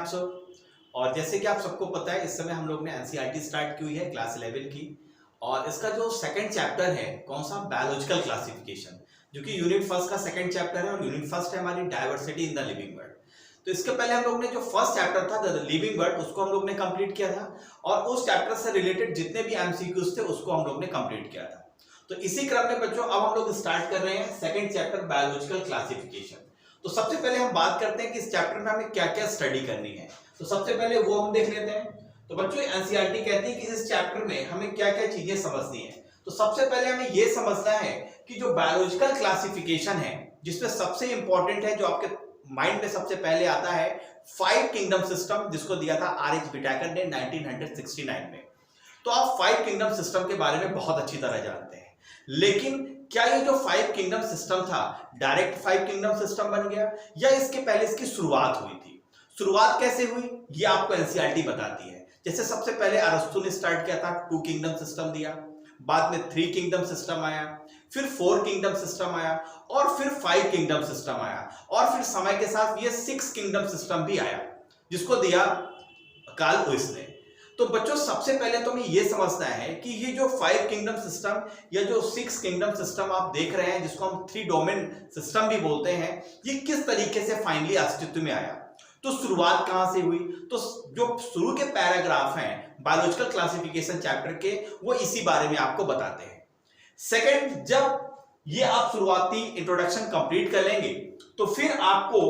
आप सब। और जैसे कि आप सबको पता है इस समय हम लोग ने एनसीईआरटी स्टार्ट की हुई है क्लास 11 की। और इसका जो सेकंड चैप्टर है कौन सा, बायोलॉजिकल क्लासिफिकेशन, जो कि यूनिट फर्स्ट का सेकंड चैप्टर है। और यूनिट फर्स्ट है हमारी diversity in the living world. तो इसके पहले हम लोग ने जो फर्स्ट चैप्टर था द लिविंग वर्ल्ड उसको हम लोग ने कंप्लीट किया था। और उस चैप्टर से रिलेटेड जितने भी एमसीक्यूज थे उसको हम लोग ने कंप्लीट किया था। तो इसी क्रम में बच्चों अब हम लोग स्टार्ट कर रहे हैं सेकंड चैप्टर बायोलॉजिकल क्लासिफिकेशन। तो सबसे पहले हम बात करते हैं कि इस चैप्टर में हमें क्या क्या स्टडी करनी है। तो सबसे पहले वो हम देख लेते हैं। तो बच्चों एनसीईआरटी कहती है कि इस चैप्टर में हमें क्या क्या चीजें समझनी है। तो सबसे पहले हमें यह समझना है कि जो बायोलॉजिकल क्लासिफिकेशन है जिसमें सबसे इंपॉर्टेंट है, जो आपके माइंड में सबसे पहले आता है, 5 किंगडम सिस्टम, जिसको दिया था आर.एच. बिटाकर ने 1969 में। तो आप 5 किंगडम सिस्टम के बारे में बहुत अच्छी तरह जानते हैं। लेकिन क्या ये जो 5 किंगडम सिस्टम था डायरेक्ट 5 किंगडम सिस्टम बन गया, या इसके पहले इसकी शुरुआत हुई थी? शुरुआत कैसे हुई ये आपको एनसीईआरटी बताती है। जैसे सबसे पहले अरस्तु ने स्टार्ट किया था, 2 किंगडम सिस्टम दिया, बाद में 3 किंगडम सिस्टम आया, फिर 4 किंगडम सिस्टम आया, और फिर 5 किंगडम सिस्टम आया, और फिर समय के साथ ये 6 किंगडम सिस्टम भी आया जिसको दिया कार्ल लुईस ने। तो बच्चों सबसे पहले तो हमें यह समझना है कि ये जो 5 किंगडम सिस्टम या जो 6 किंगडम सिस्टम आप देख रहे हैं, जिसको हम 3 डोमेन सिस्टम भी बोलते हैं, ये किस तरीके से फाइनली अस्तित्व में आया। तो शुरुआत कहां से हुई? तो जो शुरू के पैराग्राफ हैं बायोलॉजिकल क्लासिफिकेशन चैप्टर के, वो इसी बारे में आपको बताते हैं। सेकंड, जब ये आप शुरुआती इंट्रोडक्शन कंप्लीट कर लेंगे तो फिर आपको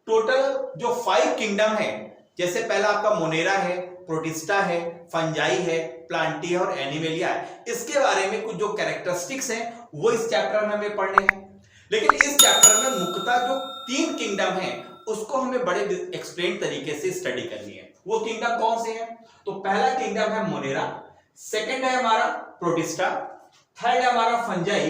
टोटल जो 5 किंगडम है, जैसे पहला आपका मोनेरा है, प्रोटिस्टा है, फंजाई है, प्लांटिया और एनिमेलिया है, इसके बारे में कुछ जो कैरेक्टरिस्टिक्स हैं वो इस चैप्टर में हमें पढ़ने हैं। लेकिन इस चैप्टर में मुख्यतः जो 3 किंगडम हैं उसको हमें बड़े एक्सप्लेन तरीके से स्टडी करनी है। वो किंगडम कौन से हैं? तो पहला किंगडम है मोनेरा, सेकंड है हमारा प्रोटिस्टा, थर्ड है हमारा फंजाई,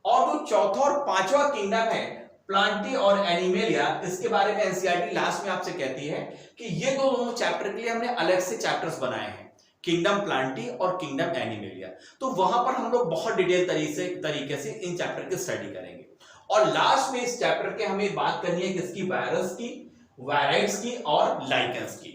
और जो चौथा और पांचवा किंगडम है प्लांटी और एनिमेलिया, इसके बारे में एनसीईआरटी लास्ट में आपसे कहती है कि ये दोनों चैप्टर के लिए हमने अलग से चैप्टर्स बनाए हैं, किंगडम प्लांटी और किंगडम एनिमेलिया। तो वहां पर हम लोग बहुत डिटेल तरीके से इन चैप्टर की स्टडी करेंगे। और लास्ट में इस चैप्टर के हमें बात करनी है किसकी? वायरस की, वायराइड्स की और लाइकेंस की।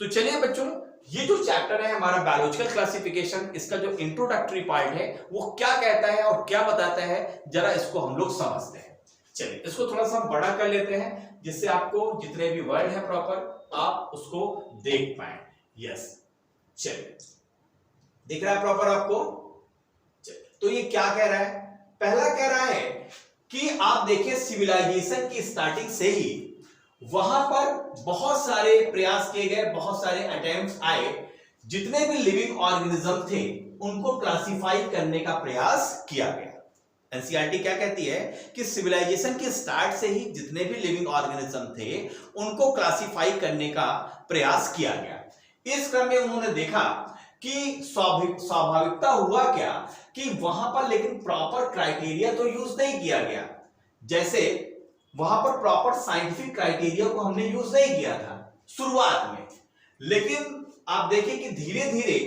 तो चलिए बच्चों, ये जो चैप्टर है हमारा बायोलॉजिकल क्लासिफिकेशन, इसका जो इंट्रोडक्टरी पार्ट है वो क्या कहता है और क्या बताता है, जरा इसको हम लोग समझते हैं। चलिए इसको थोड़ा सा बड़ा कर लेते हैं जिससे आपको जितने भी वर्ड है प्रॉपर आप उसको देख पाए। यस, चलिए दिख रहा है प्रॉपर आपको? चलिए, तो ये क्या कह रहा है? पहला कह रहा है कि आप देखिए सिविलाइजेशन की स्टार्टिंग से ही वहां पर बहुत सारे प्रयास किए गए, बहुत सारे अटेम्प्ट्स आए, जितने भी लिविंग ऑर्गेनिज्म थे उनको क्लासिफाई करने का प्रयास किया गया। एनसीईआरटी क्या कहती है कि सिविलाइजेशन के स्टार्ट से ही जितने भी लिविंग ऑर्गेनिज्म थे उनको क्लासिफाई करने का प्रयास किया गया। इस क्रम में उन्होंने देखा कि स्वाभाविकता हुआ क्या कि वहां पर लेकिन प्रॉपर क्राइटेरिया तो यूज नहीं किया गया। जैसे वहां पर प्रॉपर साइंटिफिक क्राइटेरिया को हमने यूज नहीं किया था शुरुआत में, लेकिन आप देखिए कि धीरे धीरे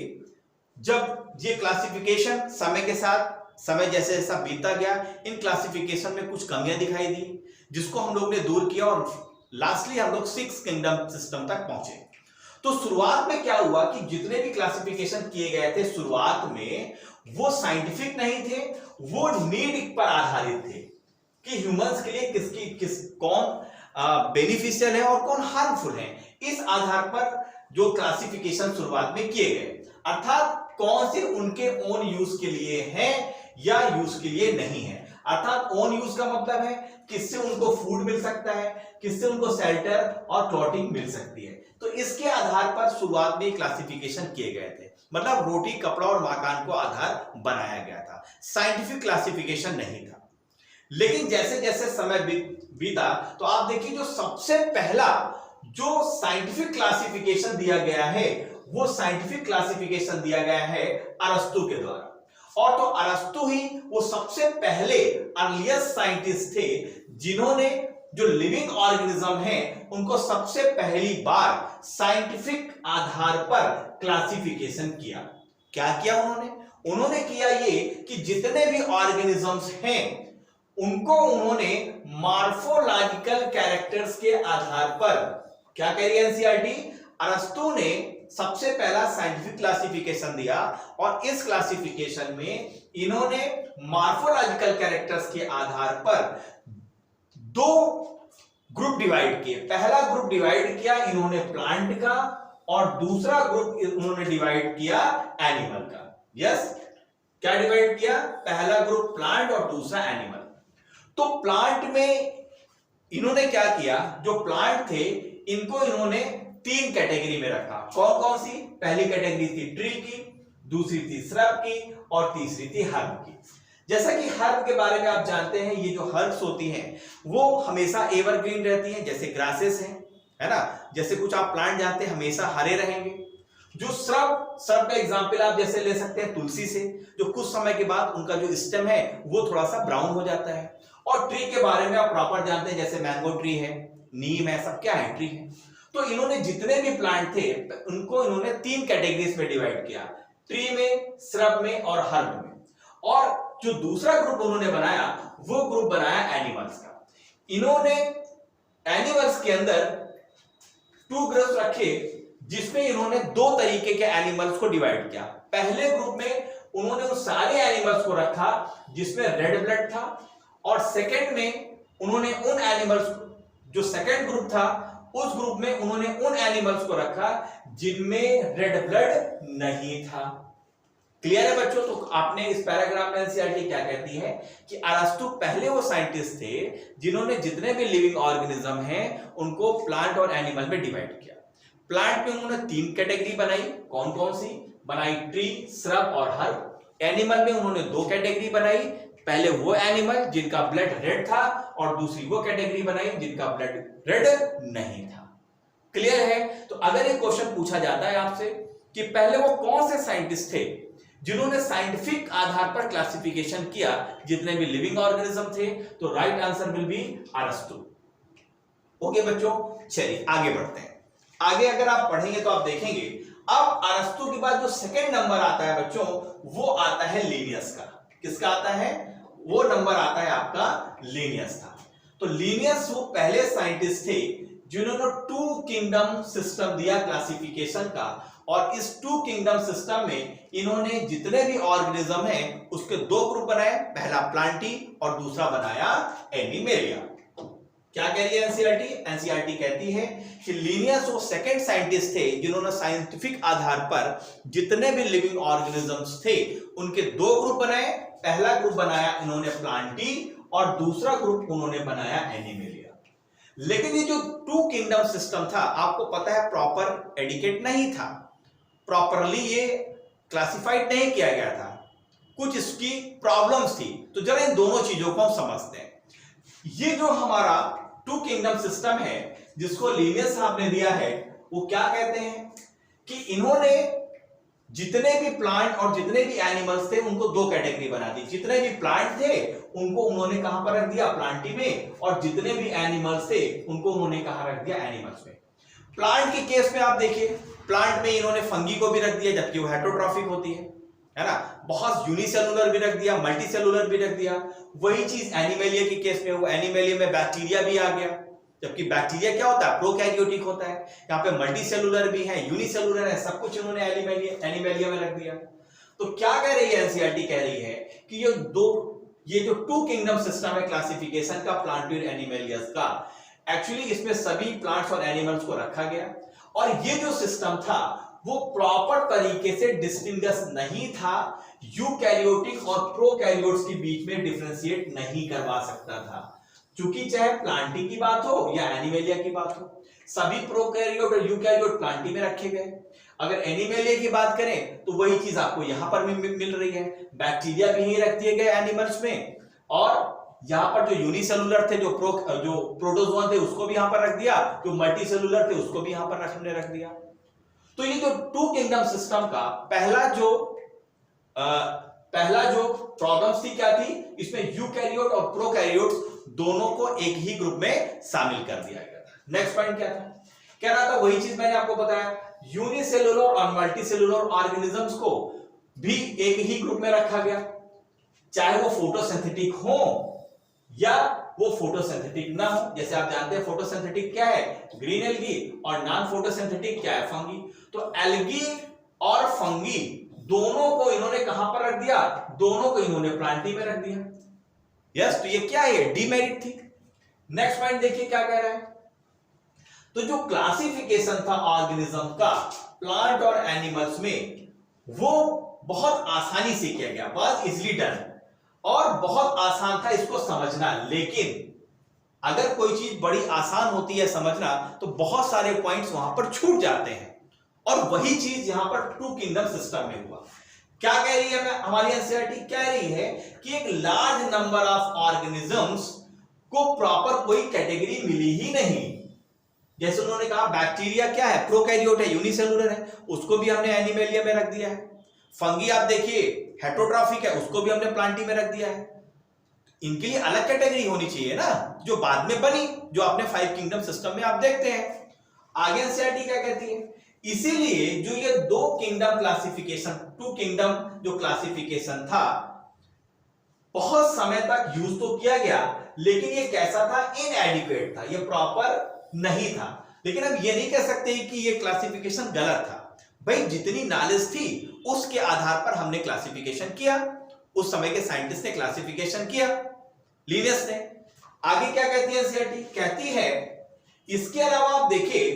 जब ये क्लासिफिकेशन समय के साथ, समय जैसे जैसा बीतता गया, इन क्लासिफिकेशन में कुछ कमियां दिखाई दी जिसको हम लोग ने दूर किया और लास्टली हम लोग 6 किंगडम सिस्टम तक पहुंचे। तो शुरुआत में क्या हुआ कि जितने भी क्लासिफिकेशन किए गए थे शुरुआत में वो साइंटिफिक नहीं थे, वो नीड पर आधारित थे कि ह्यूमंस के लिए कौन बेनिफिशियल है और कौन हार्मफुल है। इस आधार पर जो क्लासिफिकेशन शुरुआत में किए गए, अर्थात कौन से उनके ओन यूज के लिए हैं या यूज के लिए नहीं है। अर्थात ओन यूज का मतलब है किससे उनको फूड मिल सकता है, किससे उनको शेल्टर और क्लॉथिंग मिल सकती है। तो इसके आधार पर शुरुआत में क्लासिफिकेशन किए गए थे, मतलब रोटी, कपड़ा और मकान को आधार बनाया गया था, साइंटिफिक क्लासिफिकेशन नहीं था। लेकिन जैसे जैसे समय बीता तो आप देखिए जो सबसे पहला जो साइंटिफिक क्लासिफिकेशन दिया गया है वो साइंटिफिक क्लासिफिकेशन दिया गया है अरस्तु के द्वारा। और तो अरस्तु ही वो सबसे पहले अर्लीस्ट साइंटिस्ट थे जिन्होंने जो लिविंग ऑर्गेनिज्म हैं उनको सबसे पहली बार साइंटिफिक आधार पर क्लासिफिकेशन किया। क्या किया उन्होंने किया ये कि जितने भी ऑर्गेनिजम्स हैं उनको उन्होंने मॉर्फोलॉजिकल कैरेक्टर्स के आधार पर क्या कह रही है एनसीईआरटी? अरस्तु ने सबसे पहला साइंटिफिक क्लासिफिकेशन दिया और इस क्लासिफिकेशन में इन्होंने मॉर्फोलॉजिकल कैरेक्टर्स के आधार पर दो ग्रुप डिवाइड किए। पहला ग्रुप डिवाइड किया इन्होंने प्लांट का और दूसरा ग्रुप इन्होंने डिवाइड किया एनिमल का। यस, क्या डिवाइड किया? पहला ग्रुप प्लांट और दूसरा एनिमल। तो प्लांट में इन्होंने क्या किया, जो प्लांट थे इनको इन्होंने तीन कैटेगरी में रखा। कौन कौन सी? पहली कैटेगरी थी ट्री की, दूसरी थी श्रब की और तीसरी थी हर्ब की। जैसा कि हर्ब के बारे में आप जानते हैं, ये जो हर्ब्स होती हैं वो हमेशा एवरग्रीन रहती हैं, जैसे ग्रासेस हैं, है ना। जैसे कुछ आप प्लांट जानते हैं हमेशा हरे रहेंगे। जो श्रब का एग्जांपल आप जैसे ले सकते हैं तुलसी से, जो कुछ समय के बाद उनका जो स्टेम है वो थोड़ा सा ब्राउन हो जाता है। और ट्री के बारे में आप प्रॉपर जानते हैं, जैसे मैंगो ट्री है, नीम है, सब क्या है? ट्री है। तो इन्होंने जितने भी प्लांट थे उनको इन्होंने तीन कैटेगरीज में डिवाइड किया, ट्री में, श्रब में और हर्ब में। और जो दूसरा ग्रुप उन्होंने बनाया वो ग्रुप बनाया एनिमल्स का। इन्होंने एनिमल्स के अंदर टू ग्रुप्स रखे जिसमें इन्होंने दो तरीके के एनिमल्स को डिवाइड किया। पहले ग्रुप में उन्होंने उन सारे एनिमल्स को रखा जिसमें रेड ब्लड था, और सेकंड में उन्होंने उन एनिमल्स, जो सेकंड ग्रुप था उस ग्रुप में उन्होंने उन एनिमल्स को रखा जिनमें रेड ब्लड नहीं था। क्लियर है बच्चों? तो आपने इस पैराग्राफ में एनसीईआरटी क्या कहती है कि अरस्तु पहले वो साइंटिस्ट थे जिन्होंने जितने भी लिविंग ऑर्गेनिज्म हैं उनको प्लांट और एनिमल में डिवाइड किया। प्लांट में उन्होंने तीन कैटेगरी बनाई। कौन कौन सी बनाई? ट्री, श्रब और हर्ब। एनिमल में उन्होंने दो कैटेगरी बनाई, पहले वो एनिमल जिनका ब्लड रेड था और दूसरी वो कैटेगरी बनाई जिनका ब्लड रेड नहीं था। क्लियर है? तो अगर एक क्वेश्चन पूछा जाता है आपसे कि पहले वो कौन से साइंटिस्ट थे जिन्होंने साइंटिफिक आधार पर क्लासिफिकेशन किया जितने भी लिविंग ऑर्गेनिज्म थे, तो राइट आंसर विल बी अरस्तु। ओके बच्चों, चलिए आगे बढ़ते हैं। आगे अगर आप पढ़ेंगे तो आप देखेंगे अब अरस्तु के बाद जो सेकंड नंबर आता है बच्चों वो आता है लीनियस का। किसका आता है? वो नंबर आता है आपका लीनियस था। तो लीनियस वो पहले साइंटिस्ट थे जिन्होंने टू किंगडम सिस्टम दिया क्लासिफिकेशन का, और इस टू किंगडम सिस्टम में इन्होंने जितने भी ऑर्गेनिज्म हैं उसके दो ग्रुप बनाए, पहला प्लांटी और दूसरा बनाया एनिमेलिया। क्या कह रही है एनसीईआरटी? एनसीईआरटी कहती है कि लीनियस वो सेकंड साइंटिस्ट थे जिन्होंने साइंटिफिक आधार पर जितने भी लिविंग ऑर्गेनिजम्स थे उनके दो ग्रुप बनाए। पहला ग्रुप बनाया इन्होंने प्लांटी और दूसरा ग्रुप उन्होंने बनाया एनिमेलिया। लेकिन ये जो टू किंगडम सिस्टम था आपको पता है प्रॉपर एडिकेट नहीं था, प्रॉपरली ये क्लासिफाइड नहीं किया गया था, कुछ इसकी प्रॉब्लम्स थी। तो जरा इन दोनों चीजों को हम समझते हैं। ये जो हमारा टू किंगडम सिस्टम है जिसको लीनियस साहब ने दिया है, वो क्या कहते हैं कि इन्होंने जितने भी प्लांट और जितने भी एनिमल्स थे उनको दो कैटेगरी बना दी। जितने भी प्लांट थे उनको उन्होंने कहां पर रख दिया? प्लांटी में। और जितने भी एनिमल्स थे उनको उन्होंने कहां रख दिया? एनिमल्स में। प्लांट के केस में आप देखिए, प्लांट में इन्होंने फंगी को भी रख दिया जबकि वो हेटेरोट्रॉफिक होती है ना। बहुत यूनिसेलुलर भी रख दिया, मल्टी सेलुलर भी रख दिया। वही चीज एनिमेलिया के केस में, वो एनिमेलिया में बैक्टीरिया भी आ गया, जबकि बैक्टीरिया क्या होता है? प्रोकैरियोटिक होता है। यहाँ पे मल्टी सेलुलर भी है, यूनिसेलुलर है, सब कुछ इन्होंने एनिमेलिया में रख दिया। तो क्या कह रही है एनसीईआरटी? कह रही है कि ये जो टू किंगडम सिस्टम है क्लासिफिकेशन का प्लांटी और एनिमेलियस का, एक्चुअली इसमें सभी प्लांट्स और एनिमल्स को रखा गया, और ये जो सिस्टम था वो प्रॉपर तरीके से डिस्टिंग्विश नहीं था, यूकैरियोटिक और प्रोकैरियोट्स के बीच में डिफरेंशिएट नहीं करवा सकता था। क्योंकि चाहे प्लांटी की बात हो या एनिमेलिया की बात हो, सभी प्रोकैरियोट और यूकैरियोट प्लांटी में रखे गए। अगर एनिमेलिया की बात करें तो वही चीज आपको यहां पर मिल रही है, बैक्टीरिया भी यही रख दिए गए एनिमल्स में, और यहां पर जो यूनिसेलुलर थे, जो प्रोटोजोआ थे उसको भी यहां पर रख दिया, जो मल्टी सेलुलर थे उसको भी यहां पर रख दिया। तो ये जो टू किंगडम सिस्टम का पहला जो प्रॉब्लम्स थी क्या थी? इसमें यूकैरियोट और प्रोकैरियोट्स दोनों को एक ही ग्रुप में शामिल कर दिया गया था। नेक्स्ट पॉइंट क्या था? कह रहा था वही चीज मैंने आपको बताया, यूनिसेलुलर और मल्टी सेलुलर ऑर्गेनिजम्स को भी एक ही ग्रुप में रखा गया, चाहे वो फोटोसिंथेटिक हो या वो फोटोसिंथेटिक ना हो। जैसे आप जानते हैं फोटोसिंथेटिक क्या है, ग्रीन एल्गी, और नॉन फोटोसिंथेटिक क्या है, फंगी। तो एल्गी और फंगी दोनों को इन्होंने कहां पर रख दिया, दोनों को इन्होंने प्लांटी में रख दिया। यस, तो ये क्या है, डीमेरिट थी। नेक्स्ट पॉइंट देखिए क्या कह रहा है। तो जो क्लासिफिकेशन था ऑर्गेनिज्म का प्लांट और एनिमल्स में, वो बहुत आसानी से किया गया, वाज इजीली डन, और बहुत आसान था इसको समझना। लेकिन अगर कोई चीज बड़ी आसान होती है समझना, तो बहुत सारे पॉइंट्स वहां पर छूट जाते हैं। और वही चीज यहां पर टू किंगडम सिस्टम में हुआ। क्या कह रही है हमारी एनसीईआरटी, कह रही है कि एक लार्ज नंबर ऑफ ऑर्गेनिजम्स को प्रॉपर कोई कैटेगरी मिली ही नहीं। जैसे उन्होंने कहा बैक्टीरिया क्या है, प्रोकैरियोट है, यूनिसेलुलर है, उसको भी हमने एनिमेलिया में रख दिया है। फंगी आप देखिए हेटरोट्रॉफिक है, उसको भी हमने प्लांटी में रख दिया है। इनके लिए अलग कैटेगरी होनी चाहिए ना, जो बाद में बनी, जो आपने 5 किंगडम सिस्टम में आप देखते हैं। आगे एनसीईआरटी क्या कहती है, इसीलिए जो ये 2 किंगडम क्लासिफिकेशन, 2 किंगडम जो क्लासिफिकेशन था, बहुत समय तक यूज तो किया गया, लेकिन ये कैसा था, इनएडिक्वेट था, ये प्रॉपर नहीं था। लेकिन हम ये नहीं कह सकते कि ये क्लासिफिकेशन गलत था। भाई जितनी नॉलेज थी उसके आधार पर हमने क्लासिफिकेशन किया, उस समय के साइंटिस्ट ने क्लासिफिकेशन किया, लिनियस ने। आगे क्या कहती है एनसीईआरटी, कहती है इसके अलावा आप देखिए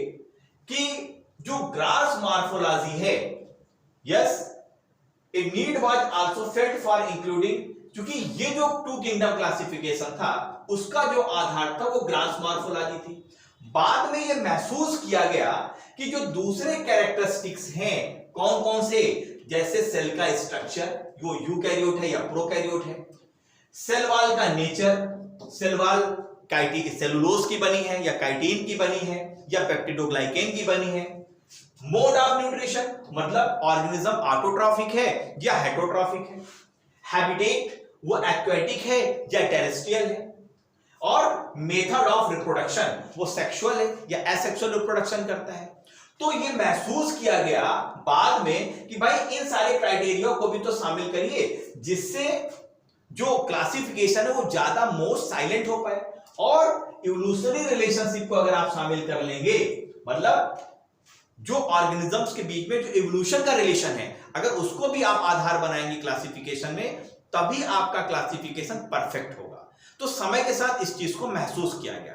कि जो ग्रास मॉर्फोलॉजी है, yes, a need was also felt for including, क्योंकि ये जो 2 किंगडम क्लासिफिकेशन था उसका जो आधार था वो ग्रास मॉर्फोलॉजी थी। बाद में ये महसूस किया गया कि जो दूसरे कैरेक्टरिस्टिक्स हैं, कौन कौन से, जैसे सेल का स्ट्रक्चर, वो यूकैरियोट है या प्रोकैरियोट है, सेल वॉल का nature, cell wall chitin cellulose की बनी है या काइटिन की बनी है या पेप्टिडोग्लाइकेन की बनी है, मोड ऑफ न्यूट्रिशन, मतलब ऑर्गेनिज्म ऑटोट्रॉफिक है या हेटरोट्रॉफिक है, हैबिटेट वो एक्वेटिक है या टेरेस्ट्रियल है, और मेथड ऑफ रिप्रोडक्शन वो सेक्सुअल है या एसेक्सुअल रिप्रोडक्शन करता है। तो ये महसूस किया गया बाद में कि भाई इन सारे क्राइटेरिया को भी तो शामिल करिए, जिससे जो क्लासिफिकेशन है वो ज्यादा मोर साइलेंट हो पाए। और इवोल्यूशनरी रिलेशनशिप को अगर आप शामिल कर लेंगे, मतलब जो ऑर्गेनिजम्स के बीच में जो इवोल्यूशन का रिलेशन है, अगर उसको भी आप आधार बनाएंगे क्लासिफिकेशन में, तभी आपका क्लासिफिकेशन परफेक्ट होगा। तो समय के साथ इस चीज को महसूस किया गया,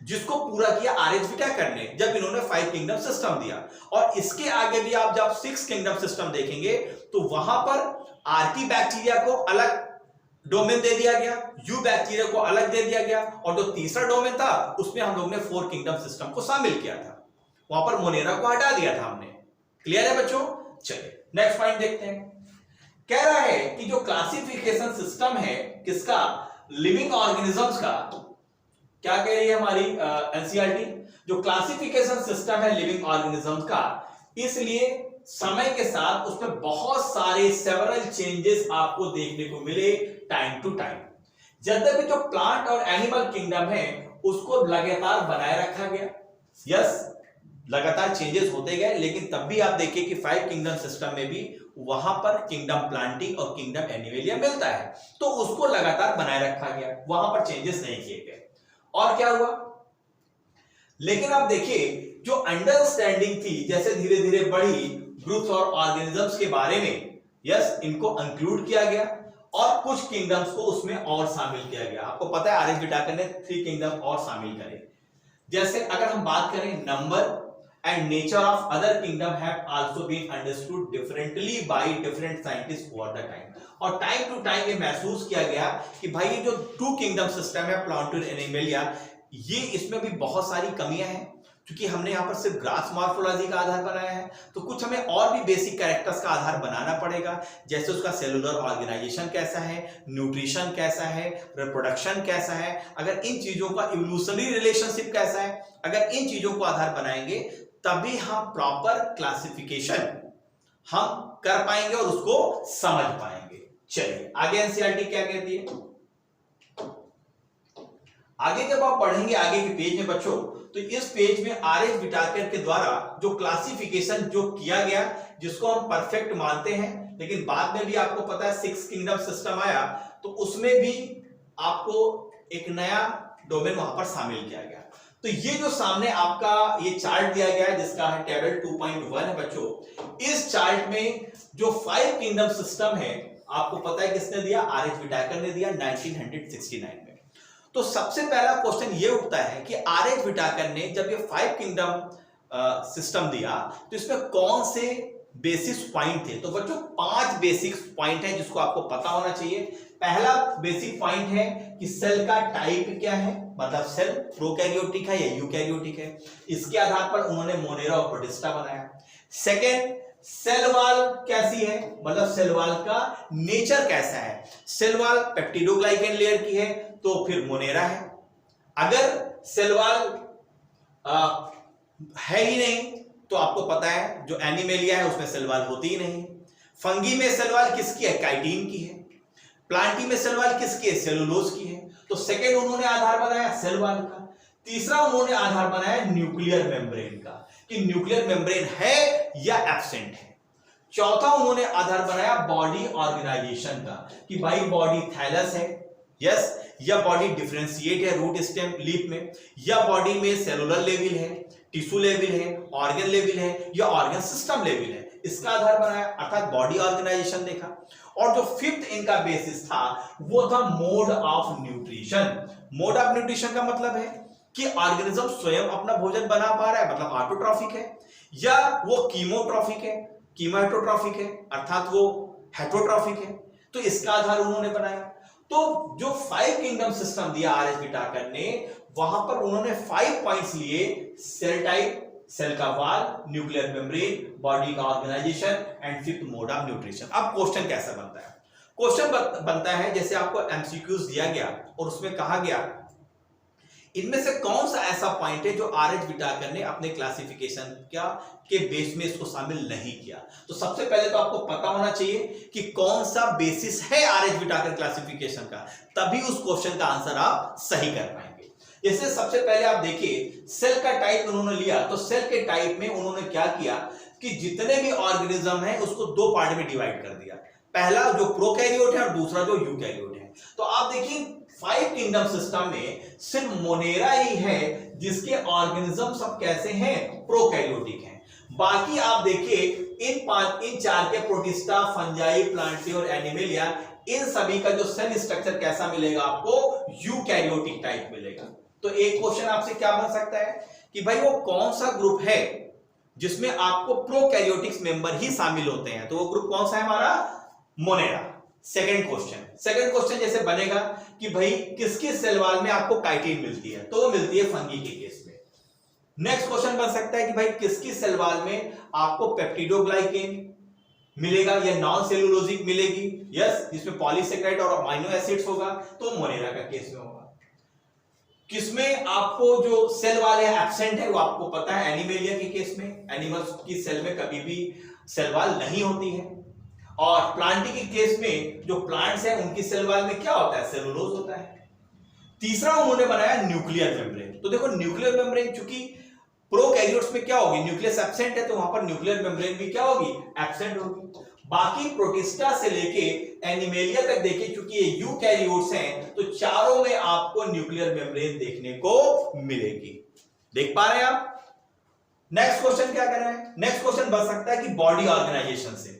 जिसको पूरा किया आर.एच. व्हिटेकर ने, जब इन्होंने 5 किंगडम सिस्टम दिया। और इसके आगे भी आप जब 6 किंगडम सिस्टम देखेंगे तो वहां पर आर्की बैक्टीरिया को अलग डोमेन दे दिया गया, यू बैक्टीरिया को अलग दे दिया गया, और जो तीसरा डोमेन था उसमें हम लोग ने 4 किंगडम सिस्टम को शामिल किया था। वहां पर मोनेरा को हटा दिया था हमने। क्लियर है बच्चों? चलिए नेक्स्ट पॉइंट देखते हैं। कह रहा है कि जो क्लासिफिकेशन सिस्टम है किसका, लिविंग ऑर्गेनिजम्स का, क्या कह रही है हमारी एनसीईआरटी, जो क्लासिफिकेशन सिस्टम है लिविंग ऑर्गेनिजम्स का, इसलिए समय के साथ उसमें बहुत सारे सेवरल चेंजेस आपको देखने को मिले टाइम टू टाइम। यद्यपि जो प्लांट और एनिमल किंगडम है उसको लगातार बनाए रखा गया, यस, लगातार चेंजेस होते गए, लेकिन तब भी आप देखिए कि 5 किंगडम सिस्टम में भी वहां पर किंगडम प्लांटी और किंगडम एनिमेलिया मिलता है, तो उसको लगातार बनाए रखा गया, वहां पर चेंजेस नहीं किए गए। और क्या हुआ, लेकिन आप देखिए जो अंडरस्टैंडिंग थी जैसे धीरे धीरे बढ़ी ग्रुप्स और ऑर्गेनिजम्स के बारे में, यस, इनको इंक्लूड किया गया और कुछ किंगडम्स को उसमें और शामिल किया गया। आपको पता है आर.एच. व्हिटेकर ने 3 किंगडम और शामिल करे। जैसे अगर हम बात करें number and nature of other kingdom have also been understood differently by different scientists over the time। और टाइम टू टाइम ये महसूस किया गया कि भाई ये जो 2 किंगडम सिस्टम है प्लांट और एनिमलिया, ये इसमें भी बहुत सारी कमियां हैं, क्योंकि हमने यहाँ पर सिर्फ ग्रास मॉर्फोलॉजी का आधार बनाया है, तो कुछ हमें और भी बेसिक कैरेक्टर्स का आधार बनाना पड़ेगा, जैसे उसका सेलुलर ऑर्गेनाइजेशन कैसा है, न्यूट्रिशन कैसा है, रिप्रोडक्शन कैसा है, अगर इन चीजों का इवोल्यूशनरी रिलेशनशिप कैसा है, अगर इन चीजों को आधार बनाएंगे तभी हम प्रॉपर क्लासिफिकेशन हम कर पाएंगे और उसको समझ पाएंगे। चलिए आगे एनसीईआरटी क्या कहती है। आगे जब आप पढ़ेंगे आगे के पेज में बच्चों, तो इस पेज में आर.एच. व्हिटेकर के द्वारा जो क्लासिफिकेशन जो किया गया, जिसको हम परफेक्ट मानते हैं, लेकिन बाद में भी आपको पता है 6 किंगडम सिस्टम आया, तो उसमें भी आपको एक नया डोमेन वहां पर शामिल किया गया। तो ये जो सामने आपका ये चार्ट दिया गया है जिसका है टेबल 2.1 है बच्चों, इस चार्ट में जो 5 किंगडम सिस्टम है आपको पता है किसने दिया, आर.एच. व्हिटेकर ने दिया 1969 में। तो सबसे पहला क्वेश्चन ये उठता है कि आर.एच. व्हिटेकर ने जब ये 5 किंगडम सिस्टम दिया तो इसमें कौन से बेसिस पॉइंट थे। तो बच्चों 5 बेसिक पॉइंट है जिसको आपको पता होना चाहिए। पहला बेसिक पॉइंट है कि सेल का टाइप क्या है, मतलब सेल प्रोकैरियोटिक है या यूकैरियोटिक है, इसके आधार पर उन्होंने मोनेरा और प्रोटिस्टा बनाया। सेकेंड, सेल वॉल कैसी है, मतलब सेल वॉल का नेचर कैसा है। सेल वॉल पेप्टिडोग्लाइकेन लेयर की है तो फिर मोनेरा है। अगर सेल वॉल है ही नहीं तो आपको पता है जो एनिमेलिया है उसमें सेल वॉल होती ही नहीं। फंगी में सेल वॉल किसकी है, काइटिन की है। प्लांटी में सेल वॉल किसकी है, सेलुलोज की है। तो सेकेंड उन्होंने आधार बनाया सेल वॉल का। तीसरा उन्होंने आधार बनाया न्यूक्लियर मेम्ब्रेन का कि न्यूक्लियर मेम्ब्रेन है या एब्सेंट है। चौथा उन्होंने आधार बनाया बॉडी ऑर्गेनाइजेशन का कि भाई बॉडी थैलस है, यस, या बॉडी डिफरेंशिएट है रूट स्टेम लीफ में, या बॉडी में सेलुलर लेवल है, टिश्यू लेवल है, ऑर्गन लेवल है, या ऑर्गन सिस्टम लेवल है, इसका आधार बनाया अर्थात बॉडी ऑर्गेनाइजेशन देखा। और जो फिफ्थ इनका बेसिस था वो था mode of nutrition. Mode of nutrition का मतलब है कि ऑर्गेनिज्म स्वयं अपना भोजन बना पा रहा है, मतलब ऑटोट्रॉफिक है, या वो कीमोट्रॉफिक है, कीमोहेटरोट्रॉफिक है अर्थात वो हेटरोट्रॉफिक है। तो इसका आधार उन्होंने बनाया। तो जो 5 किंगडम सिस्टम दिया आर.एच. व्हिटेकर ने, वहां पर उन्होंने 5 पॉइंट्स लिए, सेल टाइप, सेल का वॉल, न्यूक्लियर मेम्ब्रेन, बॉडी का organisation and fifth mode of nutrition. अब क्वेश्चन कैसा बनता है, क्वेश्चन बनता है जैसे आपको एमसीक्यूज दिया गया और उसमें कहा गया इनमें से कौन सा ऐसा पॉइंट है जो आर.एच. व्हिटेकर ने अपने क्लासिफिकेशन के बेस में इसको शामिल नहीं किया। तो सबसे पहले तो आपको पता होना चाहिए कि कौन सा बेसिस है आर.एच. व्हिटेकर क्लासिफिकेशन का, तभी उस क्वेश्चन का आंसर आप सही कर पाएंगे। जैसे सबसे पहले आप देखिए सेल का टाइप उन्होंने लिया, तो सेल के टाइप में उन्होंने क्या किया कि जितने भी ऑर्गेनिज्म है उसको 2 पार्ट में डिवाइड कर दिया, पहला जो प्रोकैरियोट है और दूसरा जो यूकैरियोट है। तो आप देखिए 5 किंगडम सिस्टम में सिर्फ मोनेरा ही है जिसके ऑर्गेनिज्म सब कैसे हैं, प्रोकैरियोटिक हैं। बाकी आप देखिए इन 4 के प्रोटिस्टा, फंजाई, प्लांटी और एनिमेलिया, इन सभी का जो सेल स्ट्रक्चर कैसा मिलेगा आपको, यूकैरियोटिक टाइप मिलेगा। तो एक क्वेश्चन आपसे क्या बन सकता है कि भाई वो कौन सा ग्रुप है जिसमें आपको प्रोकैरियोटिक्स मेंबर ही शामिल होते हैं, तो वो ग्रुप कौन सा है हमारा, मोनेरा। सेकंड क्वेश्चन जैसे बनेगा कि भाई किसकी सेल वॉल में आपको काइटिन मिलती है, तो वो मिलती है फंगी के केस में। नेक्स्ट क्वेश्चन बन सकता है कि भाई किसकी सेल वॉल में आपको पेप्टिडोग्लाइकेन मिलेगा या नॉन सेलुलोजिक मिलेगी, यस, जिसमें पॉलीसेकेराइड और अमीनो एसिड्स होगा, तो मोनेरा का केस में होगा। किसमें आपको जो सेल वॉल है एब्सेंट है, वो आपको पता है एनिमेलिया के केस में, एनिमल्स की सेल में कभी भी सेल वॉल नहीं होती है। और प्लांटी के केस में जो प्लांट्स हैं उनकी सेल वॉल में क्या होता है, सेलुलोज होता है। तीसरा उन्होंने बनाया न्यूक्लियर मेम्ब्रेन। तो देखो न्यूक्लियर मेम्ब्रेन चूंकि प्रोकैरियोट्स में क्या होगी, न्यूक्लियस एब्सेंट है, तो वहां पर न्यूक्लियर मेम्ब्रेन भी क्या होगी, एब्सेंट होगी। बाकी प्रोटिस्टा से लेके एनिमेलिया तक देखिए चूंकि ये यूकैरियोट्स हैं, तो चारों में आपको न्यूक्लियर मेम्ब्रेन देखने को मिलेगी। देख पा रहे हैं आप। नेक्स्ट क्वेश्चन क्या कर रहे हैं, नेक्स्ट क्वेश्चन बन सकता है कि बॉडी ऑर्गेनाइजेशन से,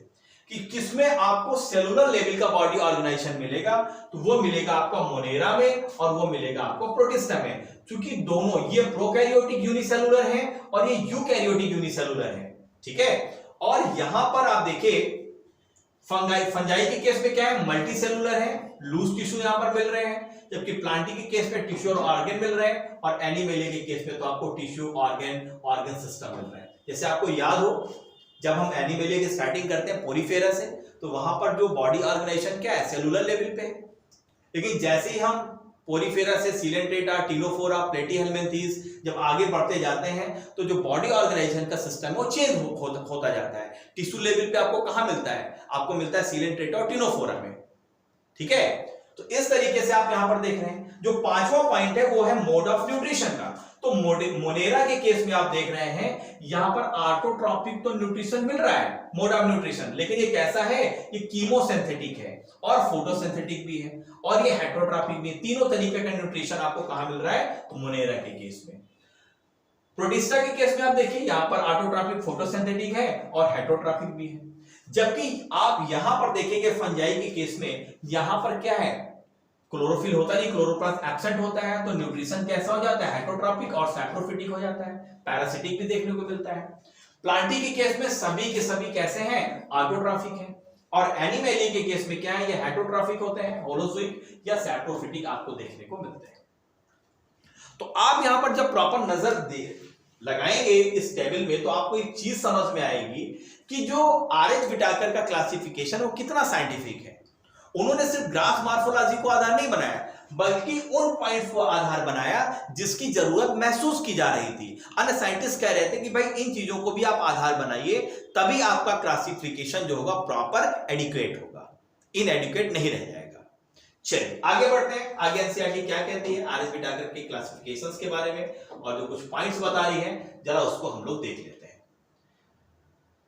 कि किसमें आपको सेलुलर लेवल का बॉडी ऑर्गेनाइजेशन मिलेगा, तो वो मिलेगा आपका मोनेरा में और वो मिलेगा आपको प्रोटिस्टा में। क्योंकि दोनों ये प्रोकैरियोटिक यूनिसेलुलर हैं और ये यूकैरियोटिक यूनिसेलुलर हैं, ठीक है। और यहां पर आप देखिए फंजाई के केस में क्या है, मल्टी सेलुलर है, लूज टिश्यू यहां पर मिल रहे हैं, जबकि प्लांटी के केस में टिश्यू और ऑर्गन मिल रहे हैं, और एनिमेलिया के केस में तो आपको टिश्यू, ऑर्गन सिस्टम मिल रहा है। जैसे आपको याद हो जब हम एनिमेलिया की स्टार्टिंग करते हैं पोरीफेरा से, तो वहां पर जो बॉडी ऑर्गेनाइजेशन क्या है, सेलुलर लेवल पे है। लेकिन जैसे ही हम पोरीफेरा से सीलेंट्रेटा, टीनोफोरा, प्लेटीहेल्मिन्थीज जब आगे बढ़ते जाते हैं तो जो बॉडी ऑर्गेनाइजेशन का सिस्टम है वो चेंज होता जाता है। टिश्यू लेवल पे आपको कहां मिलता है, आपको मिलता है सीलेंट्रेटा और टीनोफोरा में, ठीक है। तो इस तरीके से आप यहां पर देख रहे हैं। जो पांचवा पॉइंट है वो है मोड ऑफ न्यूट्रिशन का। तो मोनेरा के केस में आप देख रहे हैं यहां पर ऑटोट्रॉपिक तो न्यूट्रिशन मिल रहा है, मोड ऑफ न्यूट्रिशन, लेकिन ये कैसा है, ये कीमोसिंथेटिक है और फोटोसिंथेटिक भी है और ये हेटरोट्रॉपिक भी। तीनों तरीके का न्यूट्रिशन आपको कहां मिल रहा है, मोनेरा के केस में। प्रोटिस्टा के केस में आप देखिए यहां पर ऑटोट्रॉपिक फोटोसिंथेटिक है और हेटरोट्रॉपिक भी है। जबकि आप यहां पर देखेंगे फंजाई के केस में यहां पर क्या है, क्लोरोफिल होता नहीं, क्लोरोप्लास्ट एब्सेंट होता है, तो न्यूट्रिशन कैसा हो जाता है, हेटरोट्रॉपिक और सैप्रोफिटिक हो जाता है। पैरासिटिक भी देखने को मिलता है। प्लांटी के केस में सभी के सभी कैसे हैं, ऑटोट्रॉपिक हैं। और एनिमली के केस में क्या है, ये हेटरोट्रॉपिक होते हैं, होलोजोइक या सैप्रोफिटिक आपको देखने को मिलते हैं। तो आप यहां पर जब प्रॉपर नजर लगाएंगे इस टेबल में तो आपको एक चीज समझ में आएगी कि जो आरएच विटाकर का क्लासिफिकेशन वो कितना साइंटिफिक है। उन्होंने सिर्फ ग्राफ मॉर्फोलॉजी को आधार नहीं बनाया, बल्कि उन पॉइंट्स को आधार बनाया जिसकी जरूरत महसूस की जा रही थी। अन्य साइंटिस्ट कह रहे थे कि भाई इन चीजों को भी आप आधार बनाइए, तभी आपका क्लासिफिकेशन जो होगा प्रॉपर एडिक्वेट होगा, इनएडिक्वेट नहीं रह जाएगा। चलिए आगे बढ़ते हैं। आगे एनसीईआरटी क्या कहती है आरएच विटाकर के क्लासिफिकेशंस के बारे में, और जो कुछ पॉइंट्स बता रही है जरा उसको हम लोग देख लेते हैं।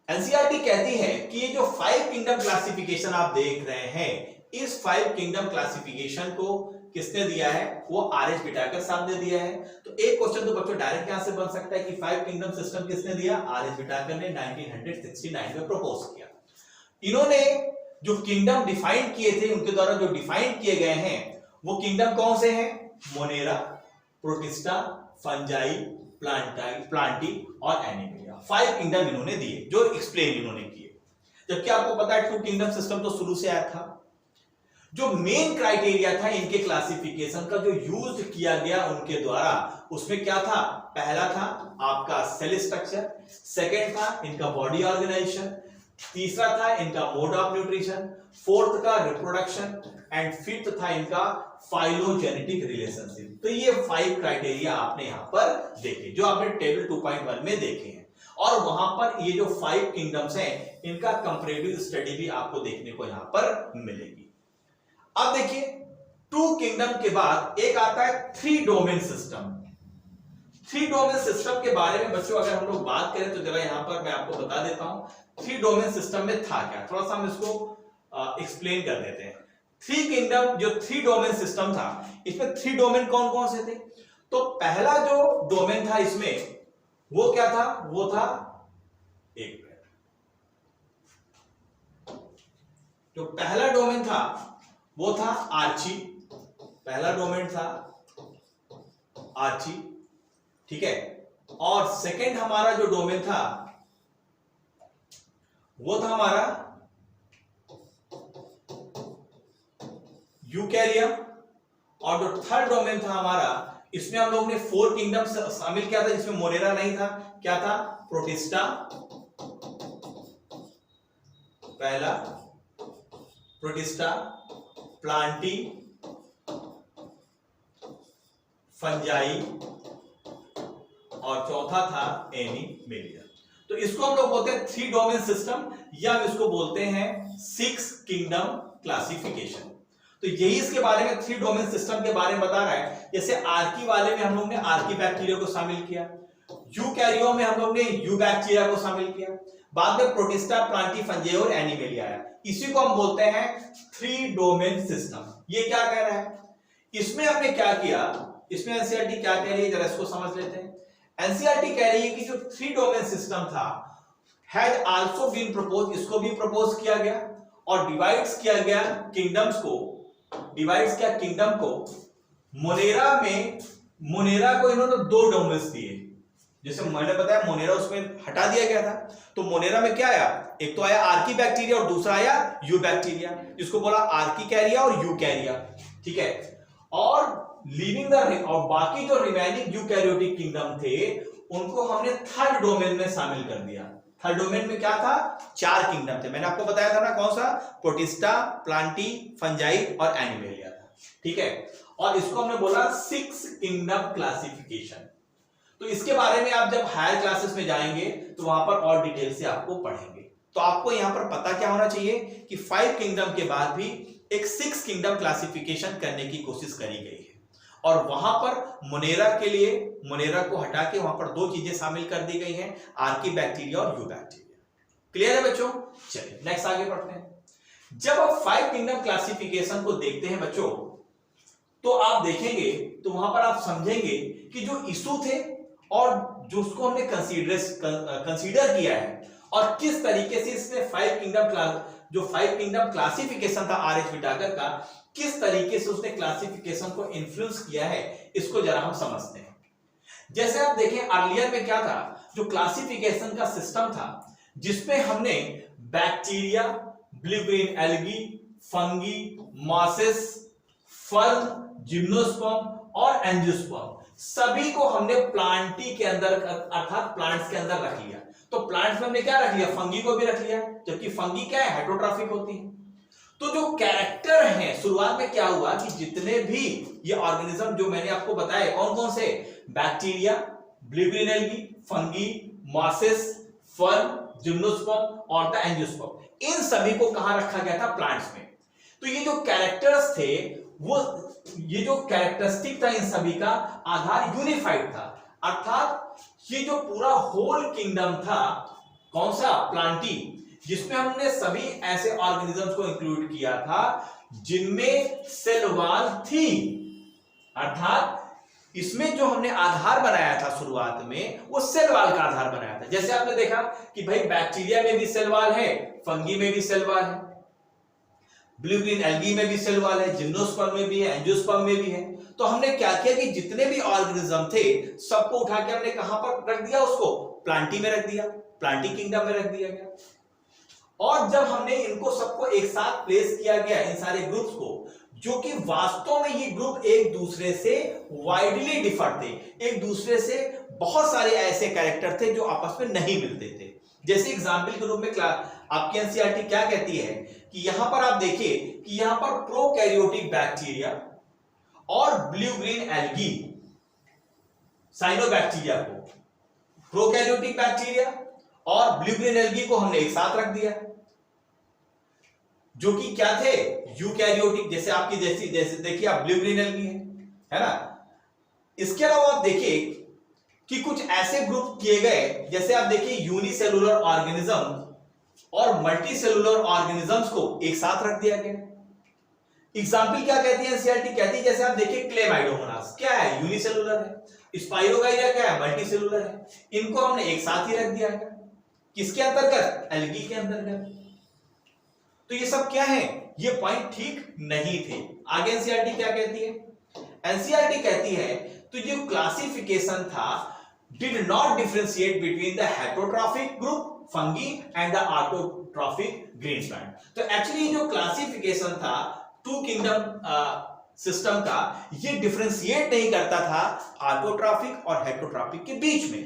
एनसीईआरटी कहती है कि ये जो 5 किंगडम क्लासिफिकेशन आप देख रहे हैं, इस 5 किंगडम क्लासिफिकेशन को किसने दिया है, वो आरएच विटाकर साहब ने दिया है। तो एक क्वेश्चन तो बच्चों डायरेक्ट यहां से बन सकता है कि 5 किंगडम सिस्टम किसने दिया, आरएच विटाकर ने 1969 में प्रपोज किया। इन्होंने जो किंगडम डिफाइन किए थे, उनके द्वारा जो डिफाइन किए गए हैं वो किंगडम कौन से हैं, मोनेरा, प्रोटिस्टा, फंजाई, प्लांटी और एनिमेलिया। 5 किंगडम इन्होंने दिए जो एक्सप्लेन इन्होंने किए। जबकि आपको पता है 2 किंगडम सिस्टम तो शुरू से आया था। जो मेन क्राइटेरिया था इनके क्लासिफिकेशन का जो यूज किया गया उनके द्वारा, उसमें क्या था, पहला था आपका सेल स्ट्रक्चर, सेकंड था इनका बॉडी ऑर्गेनाइजेशन, तीसरा था इनका मोड ऑफ न्यूट्रिशन, फोर्थ का रिप्रोडक्शन एंड फिफ्थ था इनका फाइलोजेनेटिक रिलेशनशिप। तो ये 5 क्राइटेरिया आपने यहां पर देखे जो आपने टेबल 2.1 में देखे हैं। और वहां पर ये जो 5 किंगडम्स हैं इनका कंपैरेटिव स्टडी भी आपको देखने को यहां पर मिलेगी। अब देखिए 2 किंगडम के बाद एक आता है 3 डोमेन सिस्टम। 3 डोमेन सिस्टम के बारे में बच्चों अगर हम लोग बात करें तो जरा यहां पर मैं आपको बता देता हूं 3 डोमेन सिस्टम में था क्या, थोड़ा सा हम इसको एक्सप्लेन कर देते हैं। 3 किंगडम जो 3 डोमेन सिस्टम था, इसमें 3 डोमेन कौन कौन से थे। तो पहला जो डोमेन था इसमें वो क्या था, वो था, एक मिनट, जो पहला डोमेन था वो था आर्ची। पहला डोमेन था आर्ची, ठीक है। और सेकंड हमारा जो डोमेन था वो था हमारा यूकैरियम। और जो थर्ड डोमेन था हमारा, इसमें हम लोग ने 4 किंगडम शामिल किया था जिसमें मोनेरा नहीं था। क्या था, प्रोटिस्टा पहला, प्रोटिस्टा, प्लांटी, फंजाई और चौथा था एनिमेलिया। तो इसको हम लोग बोलते हैं 3 डोमेन सिस्टम, या हम इसको बोलते हैं 6 किंगडम क्लासिफिकेशन। तो यही इसके बारे में 3 डोमेन सिस्टम के बारे में बता रहा है। जैसे आर्की वाले में हम लोग ने आर्की बैक्टीरिया को शामिल किया, यूकैरियोट में हम लोग ने यू बैक्टीरिया को शामिल किया, बाद में प्रोटिस्टा, प्लांटी, फंजाई और एनिमेलिया आया। इसी को हम बोलते हैं 3 डोमेन सिस्टम। ये क्या कह रहा है, इसमें हमने क्या किया, इसमें एनसीईआरटी क्या कह रही है जरा इसको समझ लेते हैं। एनसीईआरटी कह रही है कि जो 3 डोमेन सिस्टम था हैज आल्सो बीन प्रपोज, इसको भी प्रपोज किया गया और डिवाइड्स किया गया किंगडम्स को, डिवाइड्स किया किंगडम को। मोनेरा में, मोनेरा को इन्होंने 2 डोमेन्स दिए, जैसे मैंने बताया मोनेरा उसमें हटा दिया गया था। तो मोनेरा में क्या आया, एक तो आया आर्की बैक्टीरिया और दूसरा आया यू बैक्टीरिया, जिसको बोला आर्की कैरिया और यू कैरिया, ठीक है। और लीविंग द, और बाकी जो रिमेनिंग यूकैरियोटिक किंगडम थे उनको हमने थर्ड डोमेन में शामिल कर दिया। थर्ड डोमेन में क्या था, 4 किंगडम थे, मैंने आपको बताया था ना कौन सा, प्रोटिस्टा, प्लांटी, फंजाई और एनिमेलिया था, ठीक है। और इसको हमने बोला 6 किंगडम क्लासिफिकेशन। तो इसके बारे में आप जब हायर क्लासेस में जाएंगे तो वहां पर और डिटेल से आपको पढ़ेंगे। तो आपको यहां पर पता क्या होना चाहिए कि 5 किंगडम के बाद भी एक 6 किंगडम क्लासिफिकेशन करने की कोशिश करी गई है और वहां पर मोनेरा के लिए मोनेरा को हटा के वहां पर 2 चीजें शामिल कर दी गई हैं, आर्की बैक्टीरिया और यू बैक्टीरिया। क्लियर है बच्चों? चलिए नेक्स्ट आगे बढ़ते हैं। जब आप 5 किंगडम क्लासिफिकेशन को देखते हैं बच्चों, तो आप देखेंगे तो वहां पर आप समझेंगे कि जो इशू थे और जो उसको हमने कंसीडर किया है और किस तरीके से इसने 5 किंगडम क्लासिफिकेशन था आर.एच. विटाकर का, किस तरीके से उसने क्लासिफिकेशन को इन्फ्लुएंस किया है, इसको जरा हम समझते हैं। जैसे आप देखें अर्लियर में क्या था, जो क्लासिफिकेशन का सिस्टम था जिसमें हमने bacteria, blue green algae, fungi, mosses, fern, gymnosperm और एंजियोस्पर्म सभी को हमने प्लांटी के अंदर अर्थात प्लांट्स के अंदर रख लिया। तो प्लांट्स में हमने क्या रख लिया, फंगी को भी रख लिया, जबकि फंगी क्या है, हेटेरोट्रॉफिक होती है। तो जो कैरेक्टर है शुरुआत में क्या हुआ कि जितने भी ये ऑर्गेनिज्म जो मैंने आपको बताया कौन कौन से, bacteria, blue green algae, fungi, mosses, fern, gymnosperm और द एंजियोस्पर्म, इन सभी को कहां रखा गया था, प्लांट्स में। तो ये जो कैरेक्टर्स थे, वो ये जो कैरेक्टरिस्टिक था इन सभी का आधार यूनिफाइड था, अर्थात ये जो पूरा होल किंगडम था कौन सा, प्लांटी, जिसमें हमने सभी ऐसे ऑर्गेनिजम्स को इंक्लूड किया था जिनमें सेल वॉल थी। अर्थात इसमें जो हमने आधार बनाया था शुरुआत में, वो सेल वॉल का आधार बनाया था। जैसे आपने देखा कि भाई बैक्टीरिया में भी सेल वॉल है, फंगी में भी सेल वॉल है, ब्लू ग्रीन एल्गी में भी सेल वॉल है, जिम्नोस्पर्म में भी है, एंजियोस्पर्म में भी है। तो हमने क्या किया कि जितने भी ऑर्गेनिज्म थे सबको उठा के हमने कहां पर रख दिया, उसको प्लांटी में रख दिया, प्लांटी किंगडम में रख दिया गया। और जब हमने इनको सबको एक साथ प्लेस किया गया, इन सारे ग्रुप्स को, जो कि वास्तव में ये ग्रुप एक दूसरे से वाइडली डिफर थे, एक दूसरे से बहुत सारे ऐसे कैरेक्टर थे जो आपस में नहीं मिलते थे। जैसे एग्जाम्पल के रूप में आपकी एनसीईआरटी क्या कहती है कि यहां पर आप देखिए कि यहां पर प्रोकैरियोटिक बैक्टीरिया और ब्लू ग्रीन एल्गी, साइनोबैक्टीरिया को, प्रोकैरियोटिक बैक्टीरिया और ब्लू ग्रीन एल्गी को हमने एक साथ रख दिया, जो कि क्या थे, यूकैरियोटिक। जैसे आपकी जैसे देखिए आप ब्लू ग्रीन एल्गी है ना। इसके अलावा आप देखिए कि कुछ ऐसे ग्रुप किए गए, जैसे आप देखिए यूनिसेलुलर ऑर्गेनिज्म और मल्टी सेलुलर ऑर्गेनिजम्स को एक साथ रख दिया गया। एग्जाम्पल क्या कहती है एनसीईआरटी, कहती है जैसे आप देखिए क्लेमाइडोमोनास क्या है, यूनिसेलुलर है, स्पाइरोगाइरा क्या है, मल्टी सेलुलर है, इनको हमने एक साथ ही रख दिया गया, किसके अंतर्गत, एल्गी के अंतर्गत। तो ये सब क्या है, ये पॉइंट ठीक नहीं थे। आगे एनसीईआरटी क्या कहती है, एनसीईआरटी कहती है तो ये क्लासिफिकेशन था did not differentiate between the heterotrophic group fungi and the autotrophic green plant। तो एक्चुअली जो क्लासिफिकेशन था 2 किंगडम सिस्टम का, ये डिफरेंशिएट नहीं करता था ऑटोट्रॉफिक और हेटेरोट्रॉफिक के बीच में,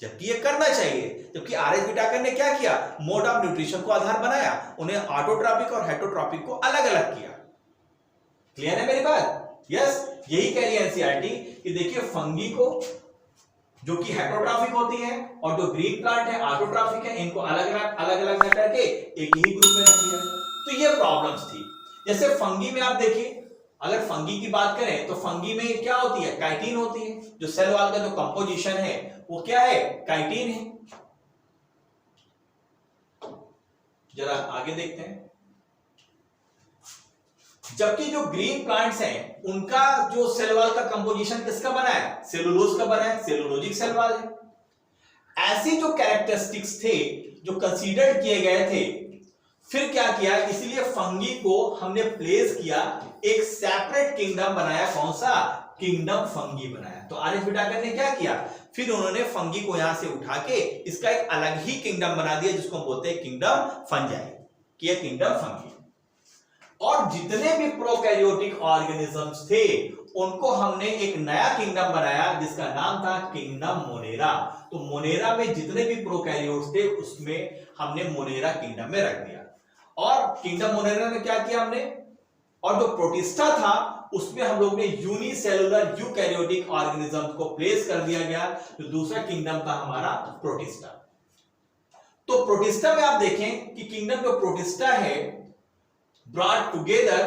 जबकि ये करना चाहिए। जबकि आर.एच. विटाकर ने क्या किया, मोड ऑफ न्यूट्रिशन को आधार बनाया, उन्हें ऑटोट्रॉफिक और हेटेरोट्रॉफिक को अलग अलग किया। क्लियर है मेरी बात? यस, यही कह रही है एनसीईआरटी कि देखिए फंगी को जो कि हेटेरोट्रॉफिक होती है और जो ग्रीन प्लांट है ऑटोट्रॉफिक है, इनको अलग अलग करके एक ही ग्रुप में रख दिया। तो ये प्रॉब्लम्स थी। जैसे फंगी में आप देखिए, अगर फंगी की बात करें तो फंगी में क्या होती है, काइटिन होती है। जो सेल वॉल का जो कंपोजिशन है वो क्या है, काइटिन है। जरा आगे देखते हैं। जबकि जो ग्रीन प्लांट्स हैं उनका जो सेल वॉल का कंपोजिशन किसका बना है, सेलुलोज का बना है, सेलुलोजिक सेल वॉल है। ऐसे जो कैरेक्टरिस्टिक्स थे जो कंसीडर किए गए थे, फिर क्या किया, इसलिए फंगी को हमने प्लेस किया, एक सेपरेट किंगडम बनाया, कौन सा, किंगडम फंगी बनाया। तो आर.एच. विटाकर ने क्या किया, फिर उन्होंने फंगी को यहां से उठा के इसका एक अलग ही किंगडम बना दिया, जिसको हम बोलते हैं किंगडम फंजाई, कि यह किंगडम फंगी। और जितने भी प्रोकैरियोटिक ऑर्गेनिजम्स थे उनको हमने एक नया किंगडम बनाया जिसका नाम था किंगडम मोनेरा। तो मोनेरा में जितने भी प्रोकैरियोट्स थे उसमें हमने मोनेरा किंगडम में रख दिया। और किंगडम मोनेरा में क्या किया हमने, और जो प्रोटिस्टा था उसमें हम लोग ने यूनिसेलुलर यूकैरियोटिक ऑर्गेनिजम्स को प्लेस कर दिया गया। तो दूसरा किंगडम था हमारा ब्रॉट टुगेदर,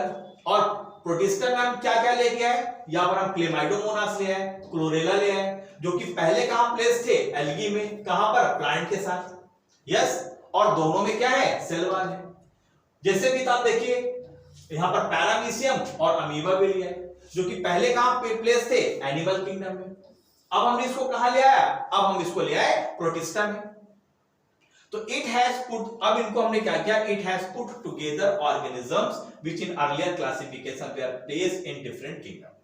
और प्रोटिस्टा में हम क्या क्या लेके आए, यहां पर हम क्लेमाइडोमोनास ले आए, क्लोरेला ले आए, जो कि पहले कहां प्लेस थे, एल्गी में, कहां पर, प्लांट के साथ, यस, और दोनों में क्या है, सेल वॉल है। जैसे भी आप देखिए यहां पर पैरामीशियम और अमीबा भी लिया है, जो कि पहले कहां पे प्लेस थे, एनिमल किंगडम में। अब हमने इसको कहां ले आया, अब हम इसको ले आए प्रोटिस्टा में। तो इट हैज पुट, अब इनको हमने क्या किया, it has put together organisms which in earlier classification they are placed in different kingdom.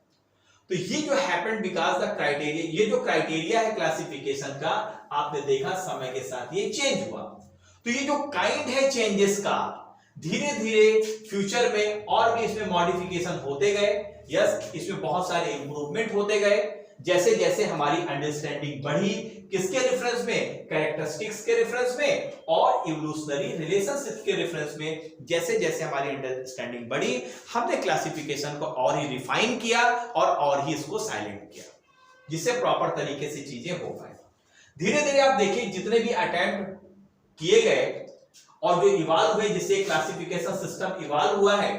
तो ये जो हैपेंड बिकॉज़ द क्राइटेरिया, ये जो क्राइटेरिया है क्लासिफिकेशन का, आपने देखा समय के साथ ये चेंज हुआ। तो ये जो काइंड है चेंजेस का, धीरे धीरे फ्यूचर में और भी इसमें मॉडिफिकेशन होते गए, यस, इसमें बहुत सारे इंप्रूवमेंट होते गए, जैसे जैसे हमारी अंडरस्टैंडिंग बढ़ी, किसके रेफरेंस में, कैरेक्टरिस्टिक्स के रेफरेंस में और इवोल्यूशनरी रिलेशनशिप के रेफरेंस में। जैसे जैसे हमारी अंडरस्टैंडिंग बढ़ी, हमने क्लासिफिकेशन को और ही रिफाइन किया और ही इसको साइलेंट किया, जिससे प्रॉपर तरीके से चीजें हो पाए। धीरे धीरे आप देखिए जितने भी अटेम्प्ट किए गए और जो इवॉल्व हुए, जिससे क्लासिफिकेशन सिस्टम इवॉल्व हुआ है,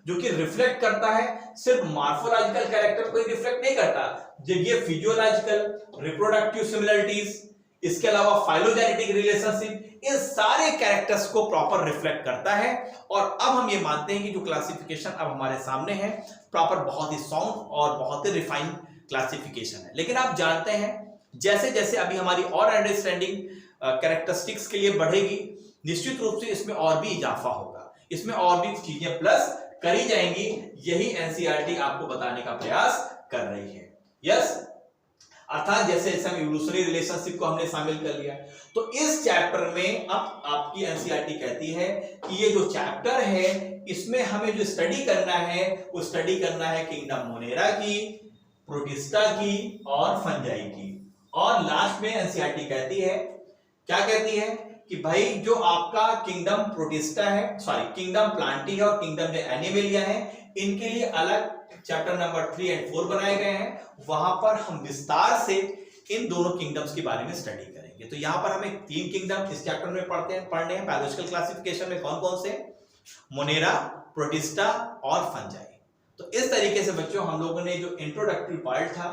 जो कि रिफ्लेक्ट करता है सिर्फ मॉर्फोलॉजिकल कैरेक्टर को ही रिफ्लेक्ट नहीं करता, जब ये फिजियोलॉजिकल, रिप्रोडक्टिव सिमिलरिटीज, इसके अलावा फाइलोजेनेटिक रिलेशनशिप, इन सारे कैरेक्टर्स को प्रॉपर रिफ्लेक्ट करता है। और अब हम ये मानते हैं कि जो क्लासिफिकेशन अब हमारे सामने है, प्रॉपर बहुत ही साउंड और बहुत ही रिफाइंड क्लासिफिकेशन है। लेकिन आप जानते हैं जैसे जैसे अभी हमारी और अंडरस्टैंडिंग कैरेक्टरिस्टिक्स के लिए बढ़ेगी, निश्चित रूप से इसमें और भी इजाफा होगा, इसमें और भी चीजें प्लस करी जाएंगी। यही एनसीईआरटी आपको बताने का प्रयास कर रही है, यस। अर्थात जैसे जैसे हम इवोल्यूशनरी रिलेशनशिप को हमने शामिल कर लिया, तो इस चैप्टर में अब आपकी एनसीईआरटी कहती है कि ये जो चैप्टर है, इसमें हमें जो स्टडी करना है, वो स्टडी करना है किंगडम मोनेरा की, प्रोटिस्टा की और फंजाई की। और लास्ट में एनसीईआरटी कहती है, क्या कहती है कि भाई जो आपका किंगडम प्रोटिस्टा है, सॉरी किंगडम प्लांटी है और किंगडम जो एनिमेलिया है, इनके लिए अलग चैप्टर नंबर 3 और 4 बनाए गए हैं। वहां पर हम विस्तार से इन दोनों किंगडम्स के बारे में स्टडी करेंगे। तो यहां पर हमें 3 किंगडम इस चैप्टर में पढ़ने हैं। बायोलॉजिकल क्लासिफिकेशन में कौन कौन से, मोनेरा, प्रोटिस्टा और फंजाई। तो इस तरीके से बच्चों हम लोगों ने जो इंट्रोडक्टरी पार्ट था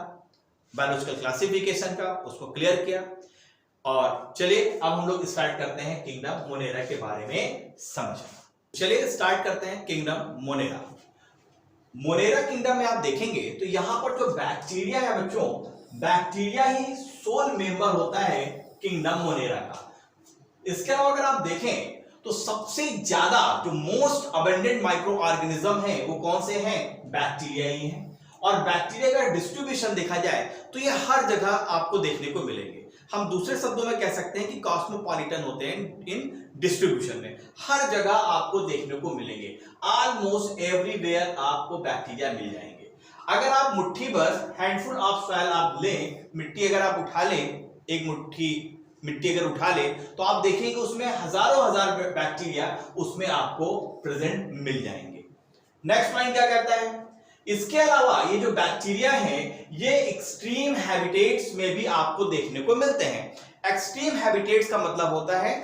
बायोलॉजिकल क्लासिफिकेशन का, उसको क्लियर किया। और चलिए अब हम लोग स्टार्ट करते हैं किंगडम मोनेरा के बारे में समझना। चलिए स्टार्ट करते हैं किंगडम मोनेरा। मोनेरा किंगडम में आप देखेंगे तो यहां पर जो बैक्टीरिया है बच्चों, बैक्टीरिया ही सोल मेंबर होता है किंगडम मोनेरा का। इसके अलावा अगर आप देखें तो सबसे ज्यादा जो मोस्ट अबंडेंट माइक्रो ऑर्गेनिज्म है वो कौन से हैं, बैक्टीरिया ही है। और बैक्टीरिया का डिस्ट्रीब्यूशन देखा जाए तो ये हर जगह आपको देखने को मिलेंगे। हम दूसरे शब्दों में कह सकते हैं कि कॉस्मोपॉलिटन होते हैं इन डिस्ट्रीब्यूशन में, हर जगह आपको देखने को मिलेंगे। ऑलमोस्ट एवरीवेयर आपको बैक्टीरिया मिल जाएंगे। अगर आप मुट्ठी भर, हैंडफुल ऑफ सॉइल आप लें, मिट्टी अगर आप उठा लें, एक मुट्ठी मिट्टी अगर उठा ले, तो आप देखेंगे उसमें हजारों हजार बैक्टीरिया उसमें आपको प्रेजेंट मिल जाएंगे। नेक्स्ट पॉइंट क्या कहता है, इसके अलावा ये जो बैक्टीरिया हैं, ये एक्सट्रीम हैबिटेट्स में भी आपको देखने को मिलते हैं। एक्सट्रीम हैबिटेट्स का मतलब होता है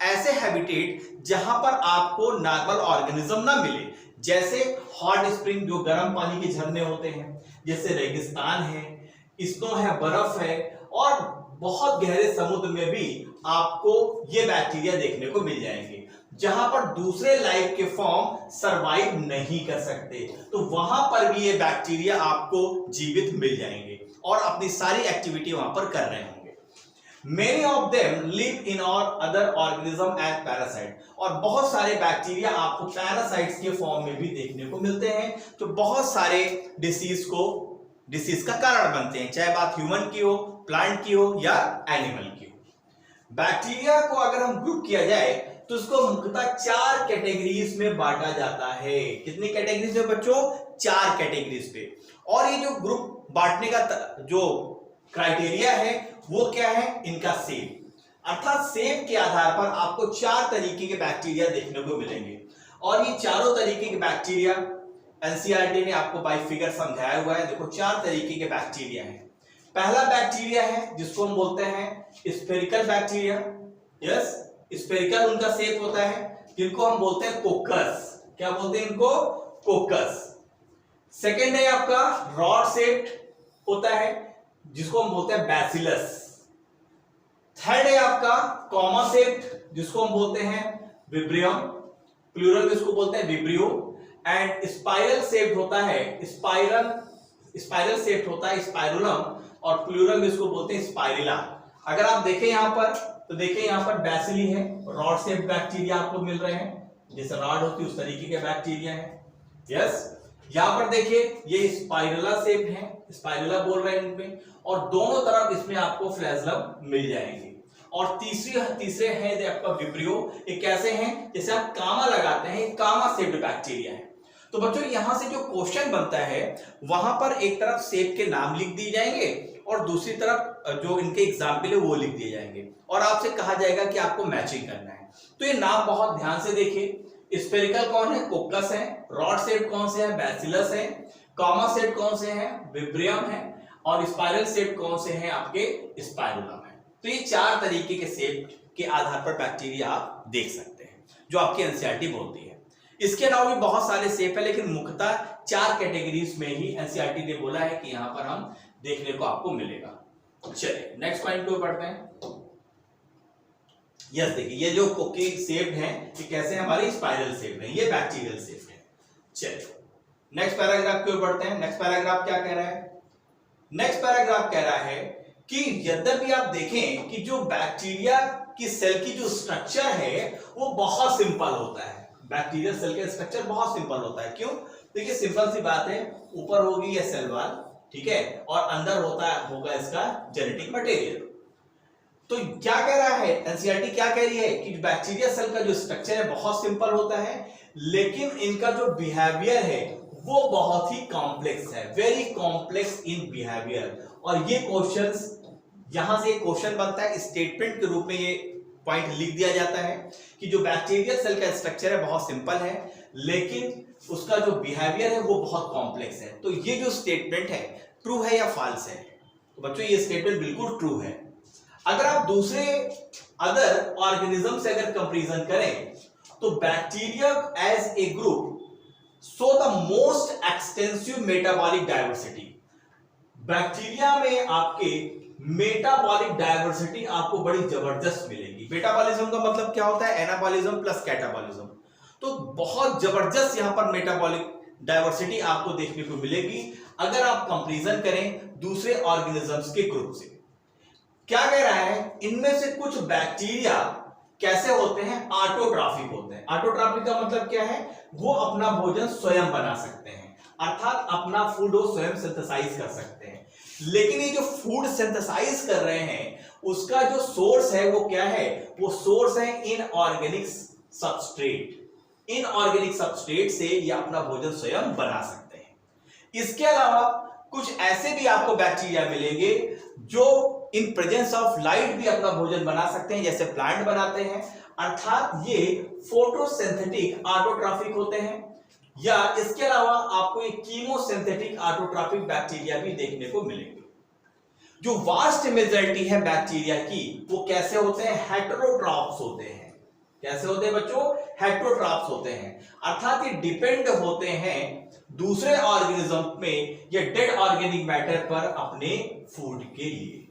ऐसे हैबिटेट जहां पर आपको नॉर्मल ऑर्गेनिज्म ना मिले, जैसे हॉट स्प्रिंग जो गर्म पानी के झरने होते हैं, जैसे रेगिस्तान है, स्नो है, बर्फ है, और बहुत गहरे समुद्र में भी आपको ये बैक्टीरिया देखने को मिल जाएंगे, जहां पर दूसरे लाइफ के फॉर्म सरवाइव नहीं कर सकते। तो वहां पर भी ये बैक्टीरिया आपको जीवित मिल जाएंगे और अपनी सारी एक्टिविटी वहां पर कर रहे होंगे। Many of them live in or other organism as parasite, और बहुत सारे बैक्टीरिया आपको पैरासाइट्स के फॉर्म में भी देखने को मिलते हैं, तो बहुत सारे डिसीज का कारण बनते हैं, चाहे बात ह्यूमन की हो, प्लांट की हो या एनिमल की हो। बैक्टीरिया को अगर हम ग्रुप किया जाए तो उसको मुख्यतः 4 कैटेगरीज में बांटा जाता है। कितनी कैटेगरीज में बच्चों, 4 कैटेगरीज पे। और ये जो ग्रुप बांटने का जो क्राइटेरिया है वो क्या है, इनका सेप, अर्थात सेप के आधार पर आपको 4 तरीके के बैक्टीरिया देखने को मिलेंगे। और ये चारों तरीके के बैक्टीरिया एनसीईआरटी ने आपको बाय फिगर समझाया हुआ है। देखो 4 तरीके के बैक्टीरिया हैं। पहला बैक्टीरिया है जिसको हम बोलते हैं स्फेरिकल बैक्टीरिया, यस, स्फेरिकल उनका शेप होता है, जिनको हम बोलते हैं कोकस। क्या बोलते हैं इनको? कोकस। सेकेंड है आपका रॉड शेप्ड होता है जिसको हम बोलते हैं बैसिलस। थर्ड है आपका कॉमा शेप्ड जिसको हम बोलते हैं विब्रियम, प्लूरल जिसको बोलते हैं विब्रियो। एंड स्पाइरल शेप्ड होता है स्पाइरल शेप्ड होता है स्पाइरुलम, और प्लूरल जिसको बोलते हैं स्पाइरुला। अगर आप देखें यहां पर तो देखिए यहां पर बैसिली है, रॉड शेप्ड बैक्टीरिया आपको मिल रहे हैं, जैसे रॉड होती है उस तरीके के बैक्टीरिया है। यस, यहां पर देखिए ये स्पाइरुला शेप है, स्पाइरुला बोल रहे हैं इनमें, और दोनों तरफ इसमें आपको फ्लैजेलम मिल जाएंगे। और तीसरे है आपका विब्रियो। ये कैसे हैं? जैसे आप कामा लगाते हैं, कामा शेप्ड बैक्टीरिया है। तो बच्चों यहां से जो क्वेश्चन बनता है वहां पर एक तरफ शेप के नाम लिख दिए जाएंगे और दूसरी तरफ जो इनके एग्जाम्पल है वो लिख दिए जाएंगे, और आपसे कहा जाएगा कि आपको मैचिंग करना है। तो ये नाम बहुत ध्यान से देखिए। स्फेरिकल कौन है? कोकस है। रॉड शेप कौन से है? बैसिलस है। कॉमा शेप कौन से है? विब्रियम है। और स्पाइरल शेप कौन से हैं? आपके स्पाइरुलम है। तो ये 4 तरीके के शेप के आधार पर बैक्टीरिया आप देख सकते हैं जो आपकी एनसीईआरटी बोलती है। इसके अलावा भी बहुत सारे शेप है, लेकिन मुख्यतः 4 कैटेगरीज में ही एनसीईआरटी ने बोला है कि यहां पर हम देखने को आपको मिलेगा। चलिए नेक्स्ट पॉइंट को पढ़ते हैं। यस, देखिए ये जो कोकी शेप है ये कैसे हमारी स्पाइरल शेप है, ये बैक्टीरियल शेप है। चलिए नेक्स्ट पैराग्राफ की ओर बढ़ते हैं। नेक्स्ट पैराग्राफ क्या कह रहा है? नेक्स्ट पैराग्राफ कह रहा है कि यद्यपि आप देखें कि जो बैक्टीरिया की सेल की जो स्ट्रक्चर है वो बहुत सिंपल होता है। बैक्टीरियल सेल का स्ट्रक्चर बहुत सिंपल होता है। क्यों? देखिए सिंपल सी बात है, ऊपर होगी ये सेल वॉल, ठीक है, और अंदर होगा इसका जेनेटिक मटेरियल। तो क्या कह रहा है एनसीईआरटी? क्या कह रही है कि बैक्टीरिया सेल का जो स्ट्रक्चर है बहुत सिंपल होता है, लेकिन इनका जो बिहेवियर है वो बहुत ही कॉम्प्लेक्स है, वेरी कॉम्प्लेक्स इन बिहेवियर। और ये क्वेश्चंस यहां से क्वेश्चन बनता है, स्टेटमेंट के रूप में ये पॉइंट लिख दिया जाता है कि जो बैक्टीरिया सेल का स्ट्रक्चर है बहुत सिंपल है, लेकिन उसका जो बिहेवियर है वो बहुत कॉम्प्लेक्स है। तो ये जो स्टेटमेंट है ट्रू है या फॉल्स है? तो बच्चों ये स्टेटमेंट बिल्कुल ट्रू है। अगर आप दूसरे अदर ऑर्गेनिज्म से अगर कंपैरिजन करें तो bacteria as a group show the most extensive metabolic diversity. Bacteria में आपके मेटाबॉलिक डायवर्सिटी आपको बड़ी जबरदस्त मिलेगी। मेटाबॉलिज्म का मतलब क्या होता है? Anabolism plus catabolism. तो बहुत जबरदस्त यहां पर मेटाबॉलिक डायवर्सिटी आपको देखने को मिलेगी अगर आप कंपैरिजन करें दूसरे ऑर्गेनिजम्स के ग्रुप से। क्या कह रहा है? इनमें से कुछ बैक्टीरिया कैसे होते हैं? ऑटोट्रॉफिक होते हैं। ऑटोट्रॉफिक का मतलब क्या है? वो अपना भोजन स्वयं बना सकते हैं, अर्थात अपना फूड वो स्वयं सिंथेसाइज कर सकते हैं। लेकिन ये जो फूड सिंथेसाइज कर रहे हैं उसका जो सोर्स है वो क्या है? वो सोर्स है इनऑर्गेनिक सबस्ट्रेट। इनऑर्गेनिक सबस्ट्रेट से ये अपना भोजन स्वयं बना सकते हैं। इसके अलावा कुछ ऐसे भी आपको बैक्टीरिया मिलेंगे जो इन प्रेजेंस ऑफ लाइट भी अपना भोजन बना सकते हैं, जैसे प्लांट बनाते हैं, अर्थात ये फोटोसिंथेटिक ऑटोट्रॉफिक होते हैं। या इसके अलावा आपको एक कीमोसिंथेटिक ऑटोट्रॉफिक बैक्टीरिया भी देखने को मिलेंगे। जो वास्ट मेजॉरिटी है बैक्टीरिया की वो कैसे होते हैं? हेटेरोट्रॉप्स होते हैं। कैसे होते हैं बच्चों? हेटेरोट्रॉप्स होते हैं, अर्थात ये डिपेंड होते हैं दूसरे ऑर्गेनिज्म में या डेड ऑर्गेनिक मैटर पर अपने फूड के लिए।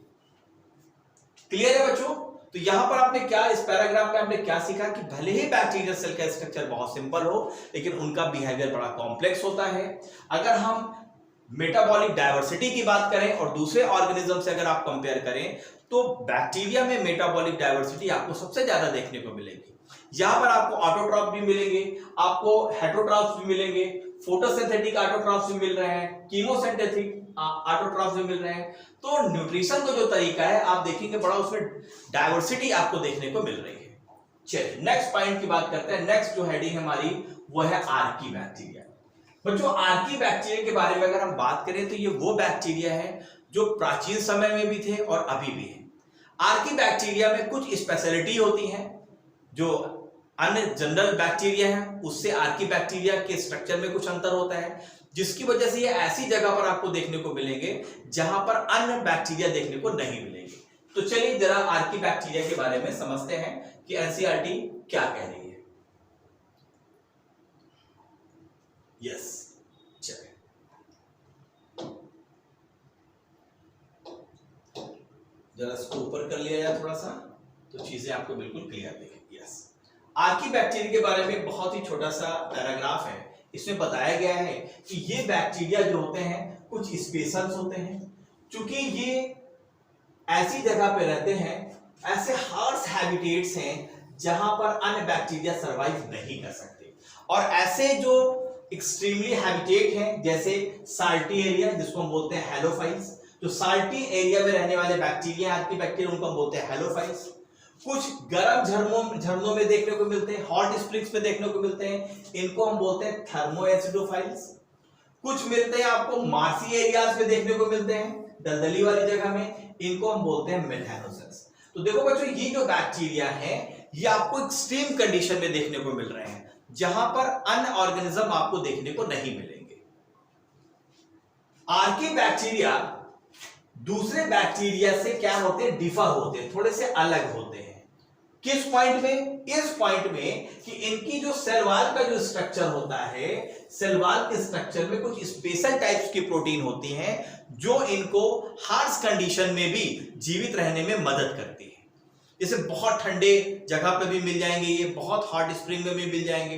क्लियर है बच्चों? तो यहां पर आपने क्या, इस पैराग्राफ में आपने क्या सीखा कि भले ही बैक्टीरियल सेल का स्ट्रक्चर बहुत सिंपल हो लेकिन उनका बिहेवियर बड़ा कॉम्प्लेक्स होता है। अगर हम मेटाबॉलिक डायवर्सिटी की बात करें और दूसरे ऑर्गेनिज्म से अगर आप कंपेयर करें तो बैक्टीरिया में मेटाबॉलिक डायवर्सिटी आपको सबसे ज्यादा देखने को मिलेगी। यहां पर आपको ऑटोट्रॉफ भी मिलेंगे, आपको हेटेरोट्रॉफ्स भी मिलेंगे, फोटोसिंथेटिक ऑटोट्रॉफ्स भी मिल रहे हैं, कीमोसिंथेटिक ऑटोट्रॉफ्स भी मिल रहे हैं। तो न्यूट्रिशन का जो तरीका है आप देखेंगे बड़ा उसमें डायवर्सिटी आपको देखने को मिल रही है। चलिए नेक्स्ट पॉइंट की बात करते हैं। नेक्स्ट जो हेडिंग हमारी वो है आर्की बैक्टीरिया। बच्चों आर्की बैक्टीरिया के बारे में अगर हम बात करें तो ये वो बैक्टीरिया है जो प्राचीन समय में भी थे और अभी भी है। आर्की बैक्टीरिया में कुछ स्पेशलिटी होती है जो अन्य जनरल बैक्टीरिया है उससे आर्की बैक्टीरिया के स्ट्रक्चर में कुछ अंतर होता है, जिसकी वजह से ये ऐसी जगह पर आपको देखने को मिलेंगे जहां पर अन्य बैक्टीरिया देखने को नहीं मिलेंगे। तो चलिए जरा आर्की बैक्टीरिया के बारे में समझते हैं कि एनसीईआरटी क्या कह रही है। यस, चलिए जरा इसको ऊपर कर लिया जाए थोड़ा सा, तो चीजें आपको बिल्कुल क्लियर दिखेंगी। यस, आर्कीबैक्टीरिया के बारे में बहुत ही छोटा सा पैराग्राफ है। इसमें बताया गया है कि ये बैक्टीरिया जो होते हैं कुछ स्पेशल्स होते हैं, क्योंकि ये ऐसी जगह पे रहते हैं, ऐसे हार्श हैबिटेट्स हैं जहां पर अन्य बैक्टीरिया सरवाइव नहीं कर सकते। और ऐसे जो एक्सट्रीमली हैबिटेट हैं जैसे साल्टी एरिया जिसको हम बोलते हैं हेलोफाइल्स, जो साल्टी एरिया में रहने वाले बैक्टीरिया आर्कीबैक्टीरिया उनको हम बोलते हैं हेलोफाइल्स। कुछ गर्म झरनों में देखने को मिलते हैं, हॉट स्प्रिंग्स में देखने को मिलते हैं, इनको हम बोलते हैं थर्मोएसिडोफाइल्स। कुछ मिलते हैं आपको मार्सी एरियाज में देखने को मिलते हैं, दलदली वाली जगह में, इनको हम बोलते हैं मेथैनोजेंस। तो देखो बच्चों, ये जो बैक्टीरिया है ये आपको एक्सट्रीम कंडीशन में देखने को मिल रहे हैं जहां पर अन्य ऑर्गेनिज्म आपको देखने को नहीं मिलेंगे। आर्कीबैक्टीरिया दूसरे बैक्टीरिया से क्या होते हैं, डिफर होते हैं, थोड़े से अलग होते हैं। किस पॉइंट में? इस पॉइंट में कि इनकी जो सेल वॉल का जो स्ट्रक्चर होता है, सेल वॉल के स्ट्रक्चर में कुछ स्पेशल टाइप्स की प्रोटीन होती हैं जो इनको हार्श कंडीशन में भी जीवित रहने में मदद करती है। जैसे बहुत ठंडे जगह पे भी मिल जाएंगे, ये बहुत हॉट स्प्रिंग में भी मिल जाएंगे,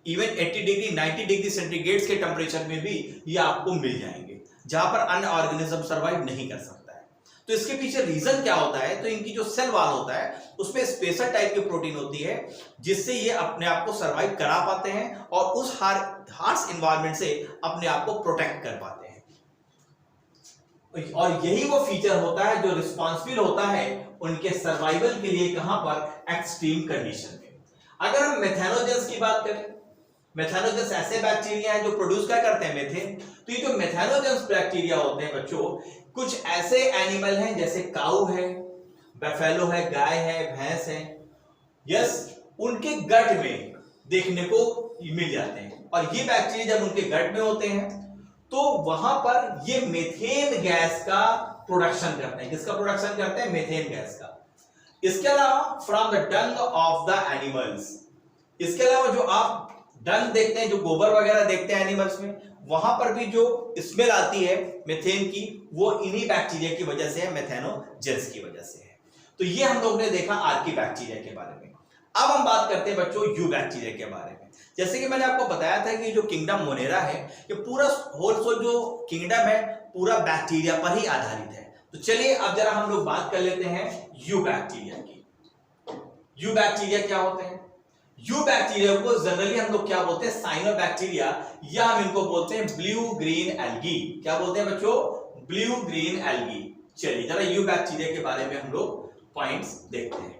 इवन 80 डिग्री 90 डिग्री सेंटीग्रेड के टेम्परेचर में भी ये आपको मिल जाएंगे जहां पर अन्य ऑर्गेनिज्म सरवाइव नहीं कर सकता है। तो इसके पीछे रीजन क्या होता है? तो इनकी जो सेल वॉल होता है उसमें स्पेशल टाइप की प्रोटीन होती है जिससे ये अपने आप को सरवाइव करा पाते हैं और उस हार्श एनवायरनमेंट से अपने आप को प्रोटेक्ट कर पाते हैं। और यही वो फीचर होता है जो रिस्पॉन्सिबल होता है उनके सर्वाइवल के लिए, कहां पर? एक्सट्रीम कंडीशन में। अगर हम मेथैनोजेंस की बात करें, मेथैनोजेंस ऐसे बैक्टीरिया हैं जो प्रोड्यूस क्या करते हैं? मीथेन। तो ये जो मेथैनोजेंस बैक्टीरिया होते हैं बच्चों, कुछ ऐसे एनिमल हैं जैसे काऊ है, बफेलो है, गाय है, भैंस है, यस, उनके गट में देखने को मिल जाते हैं। और ये बैक्टीरिया जब उनके गट में होते हैं तो वहां पर ये मीथेन गैस का प्रोडक्शन करते हैं। किसका प्रोडक्शन करते हैं? मीथेन गैस का। इसके अलावा from the Dang of the animals, इसके अलावा जो आप डंग देखते हैं, जो गोबर वगैरह देखते हैं एनिमल्स में, वहां पर भी जो स्मेल आती है मीथेन की, वो इन्हीं बैक्टीरिया की वजह से है, मेथैनोजेंस की वजह से है। तो ये हम लोग ने देखा आर्कीबैक्टीरिया के बारे में। अब हम बात करते हैं बच्चों यू बैक्टीरिया के बारे में। जैसे कि मैंने आपको बताया था कि जो किंगडम मोनेरा है, ये पूरा होल जो किंगडम है पूरा बैक्टीरिया पर ही आधारित है। तो चलिए अब जरा हम लोग बात कर लेते हैं यू बैक्टीरिया की। यू बैक्टीरिया क्या होते हैं? यू बैक्टीरिया को जनरली हम लोग क्या बोलते हैं? साइनोबैक्टीरिया, या हम इनको बोलते हैं ब्लू ग्रीन एल्गी। क्या बोलते हैं बच्चों? Blue green algae. चलिए जरा यू बैक्टीरिया के बारे में हम लोग पॉइंट्स देखते हैं।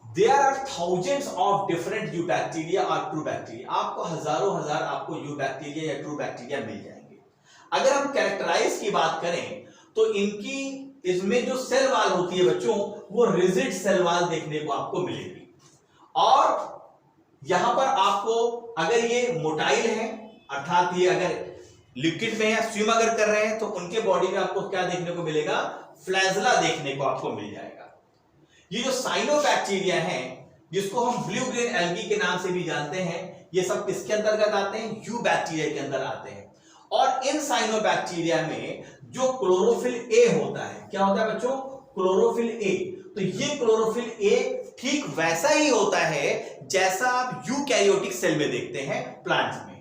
There are thousands of different you bacteria और ट्रू बैक्टीरिया। आपको हजार आपको यू बैक्टीरिया या ट्रू बैक्टीरिया मिल जाएंगे। अगर हम कैरेक्टराइज की बात करें तो इनकी इसमें जो सेल वॉल होती है बच्चों, वो रिजिड सेल वॉल देखने को आपको मिलेगी। और यहां पर आपको अगर ये मोटाइल है, अर्थात ये अगर लिक्विड में है, स्विम अगर कर रहे हैं, तो उनके बॉडी में आपको क्या देखने को मिलेगा? फ्लैजला देखने को आपको मिल जाएगा। ये जो साइनोबैक्टीरिया हैं, जिसको हम ब्लू ग्रीन एल्गी के नाम से भी जानते हैं, ये सब किसके अंतर्गत आते हैं? यू बैक्टीरिया के अंदर आते हैं। और इन साइनोबैक्टीरिया में जो क्लोरोफिल ए होता है, क्या होता है बच्चों? Chlorophyll A. तो ये क्लोरोफिल ए ठीक वैसा ही होता है जैसा आप यूकैरियोटिक सेल में देखते हैं प्लांट्स में।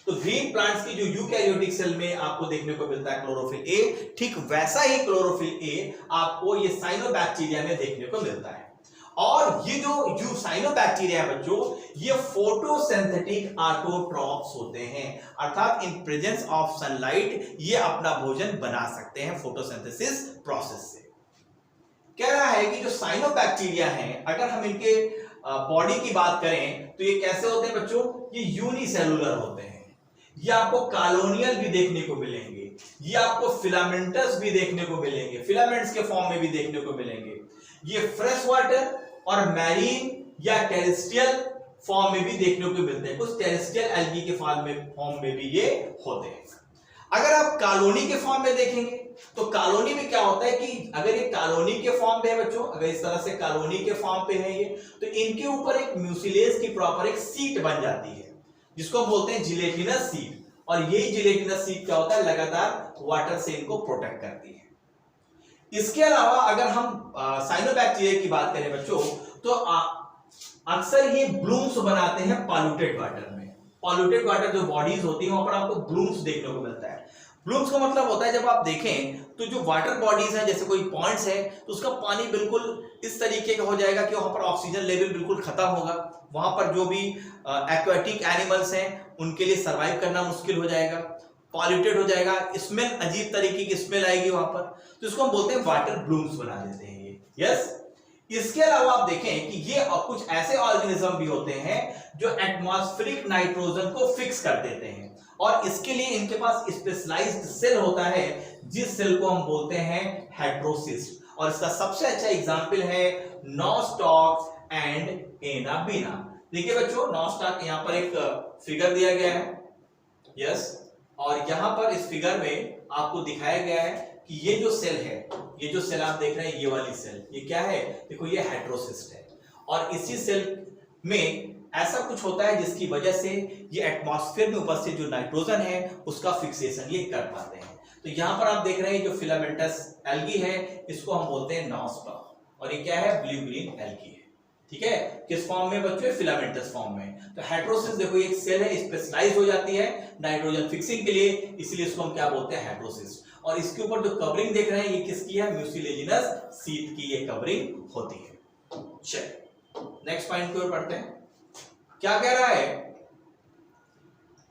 तो ग्रीन प्लांट्स की जो यूकैरियोटिक सेल में आपको देखने को मिलता है क्लोरोफिल ए, ठीक वैसा ही क्लोरोफिल ए आपको ये साइनोबैक्टीरिया में देखने को मिलता है। और ये जो यू साइनोबैक्टीरिया है बच्चों, ये फोटोसिंथेटिक ऑटोट्रॉफ्स होते हैं, अर्थात इन प्रेजेंस ऑफ सनलाइट ये अपना भोजन बना सकते हैं फोटोसिंथेसिस प्रोसेस से। कह रहा है कि जो साइनोबैक्टीरिया हैं, अगर हम इनके बॉडी की बात करें तो ये कैसे होते हैं बच्चों? ये यूनिसेलुलर होते हैं। ये आपको कॉलोनियल भी देखने को मिलेंगे, ये आपको फिलामेंटस भी देखने को मिलेंगे, फिलामेंट्स के फॉर्म में भी देखने को मिलेंगे। ये फ्रेश वाटर और मैरीन या टेरेस्ट्रियल फॉर्म में भी देखने को मिलते हैं, कुछ टेरेस्ट्रियल एल्गी के फॉर्म में भी ये होते हैं। अगर आप कॉलोनी के फॉर्म में देखेंगे तो कॉलोनी में क्या होता है कि अगर ये कॉलोनी के फॉर्म पे है बच्चों, अगर इस तरह से कॉलोनी के फॉर्म पे है ये, तो इनके ऊपर एक म्यूसिलेज की प्रॉपर एक सीट बन जाती है जिसको हम बोलते हैं जिलेटिनस सीड। और यही जिलेटिनस सीड क्या होता है, लगातार वाटर से इनको प्रोटेक्ट करती है। इसके अलावा अगर हम साइनोबैक्टीरिया की बात करें बच्चों, तो अक्सर ये ब्लूम्स बनाते हैं पॉल्यूटेड वाटर में। पॉल्यूटेड वाटर जो बॉडीज होती है वहां पर आपको ब्लूम्स देखने को मिलता है। ब्लूम्स का मतलब होता है, जब आप देखें तो जो वाटर बॉडीज है, जैसे कोई पॉइंट्स है, तो उसका पानी बिल्कुल इस तरीके का हो जाएगा कि वहां पर ऑक्सीजन लेवल बिल्कुल खत्म होगा। वहां पर जो भी एक्वाटिक एनिमल्स हैं उनके लिए सरवाइव करना मुश्किल हो जाएगा, पॉल्यूटेड हो जाएगा, स्मेल, अजीब तरीके की स्मेल आएगी वहां पर, तो इसको हम बोलते हैं वाटर ब्लूम्स बना देते हैं ये। यस। इसके अलावा आप देखें कि ये कुछ ऐसे ऑर्गेनिज्म भी होते हैं जो एटमॉस्फेरिक नाइट्रोजन को फिक्स कर देते हैं, और इसके लिए इनके पास स्पेशलाइज्ड सेल होता है, जिस सेल को हम बोलते हैं हेटेरोसिस्ट। और इसका सबसे अच्छा एग्जांपल है नॉस्टॉक्स एंड एनाबीना। देखिए बच्चों, नॉस्टॉक यहां पर एक फिगर दिया गया है, यस, और यहां पर इस फिगर में आपको दिखाया गया है कि ये जो सेल है, ये जो सेल आप देख रहे हैं, ये वाली सेल, ये क्या है, देखो ये हेटेरोसिस्ट है। और इसी सेल में ऐसा कुछ होता है जिसकी वजह से ये एटमॉस्फेयर में उपस्थित जो नाइट्रोजन है उसका फिक्सेशन ये कर पाते हैं। तो यहां पर आप देख रहे हैं जो फिलामेंटस एल्गी है, इसको हम बोलते हैं नॉस्टॉक, और ये क्या है, ब्लू ग्रीन एल्गी है। ठीक है, किस फॉर्म में बच्चों, फिलामेंटस फॉर्म में। तो हेटेरोसिस देखो एक सेल है, स्पेशलाइज हो जाती है नाइट्रोजन फिक्सिंग के लिए, इसलिए इसको हम क्या बोलते हैं, हेटेरोसिस। और इसके ऊपर जो कवरिंग देख रहे हैं ये किसकी है, म्यूसिलेजिनस शीट की ये कवरिंग होती है। चलिए नेक्स्ट पॉइंट की ओर बढ़ते हैं। क्या कह रहा है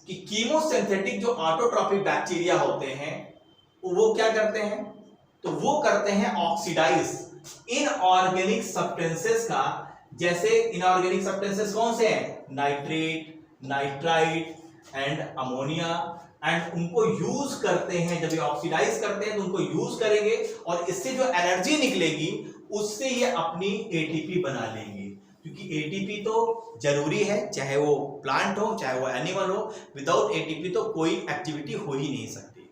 कि कीमोसिंथेटिक जो ऑटोट्रॉपिक बैक्टीरिया होते हैं वो क्या करते हैं, तो वो करते हैं ऑक्सीडाइज इनऑर्गेनिक सब्सटेंसेस का। जैसे इनऑर्गेनिक सब्सटेंसेस कौन से हैं, nitrate, nitrite and ammonia, and उनको यूज करते हैं। जब ये ऑक्सीडाइज करते हैं तो उनको यूज करेंगे, और इससे जो एनर्जी निकलेगी उससे ये अपनी एटीपी बना लेंगे, क्योंकि एटीपी तो जरूरी है, चाहे वो प्लांट हो चाहे वो एनिमल हो, विदाउट एटीपी तो कोई एक्टिविटी हो ही नहीं सकती।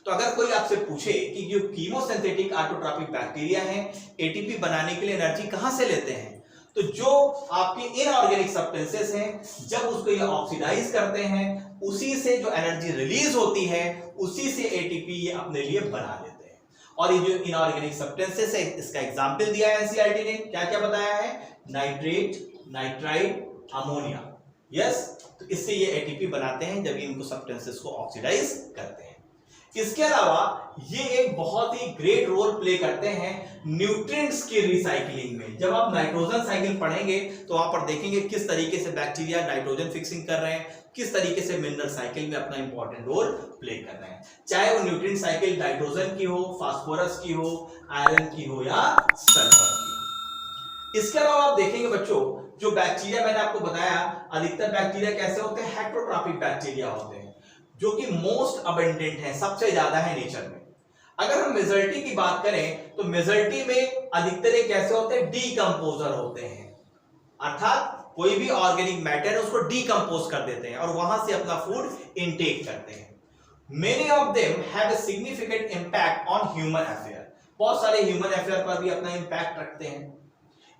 तो अगर कोई आपसे पूछे कि जो कीमोसिंथेटिक ऑटोट्रॉपिक बैक्टीरिया हैं एटीपी बनाने के लिए एनर्जी कहां से लेते हैं, तो जो आपके इनऑर्गेनिक सब्सटेंसेस हैं जब उसको ये ऑक्सीडाइज करते हैं उसी से जो एनर्जी रिलीज होती है उसी से एटीपी ये अपने लिए बना लेते हैं। और ये जो इनऑर्गेनिक सब्सटेंसेस है इसका एग्जांपल दिया है एनसीईआरटी ने, क्या क्या बताया है, नाइट्रेट, नाइट्राइट, अमोनिया। यस, तो इससे ये एटीपी बनाते हैं जब इनको सब्सटेंसेस को ऑक्सीडाइज करते हैं। इसके अलावा ये एक बहुत ही ग्रेट रोल प्ले करते हैं न्यूट्रिएंट्स की रिसाइकलिंग में। जब आप नाइट्रोजन साइकिल पढ़ेंगे तो वहां पर देखेंगे किस तरीके से बैक्टीरिया नाइट्रोजन फिक्सिंग कर रहे हैं, किस तरीके से मिनरल साइकिल में अपना इंपॉर्टेंट रोल प्ले कर रहे हैं, चाहे वो न्यूट्रिएंट साइकिल नाइट्रोजन की हो, फास्फोरस की हो, आयरन की हो या सल्फर की हो। इसके अलावा आप देखेंगे बच्चों, जो बैक्टीरिया मैंने आपको बताया, अधिकतर बैक्टीरिया कैसे होते हैं, हेटेरोट्रॉपिक बैक्टीरिया होते हैं, जो कि मोस्ट अबंडेंट है, सबसे ज्यादा है नेचर में। अगर हम मेजॉरिटी की बात करें तो मेजॉरिटी में अधिकतर ये कैसे होते हैं, डीकंपोजर होते हैं, अर्थात कोई भी ऑर्गेनिक मैटर है उसको डीकंपोज कर देते हैं और वहां से अपना फूड इनटेक करते हैं। Many of them have a significant impact on human affair, बहुत सारे ह्यूमन अफेयर पर भी अपना इंपैक्ट रखते हैं।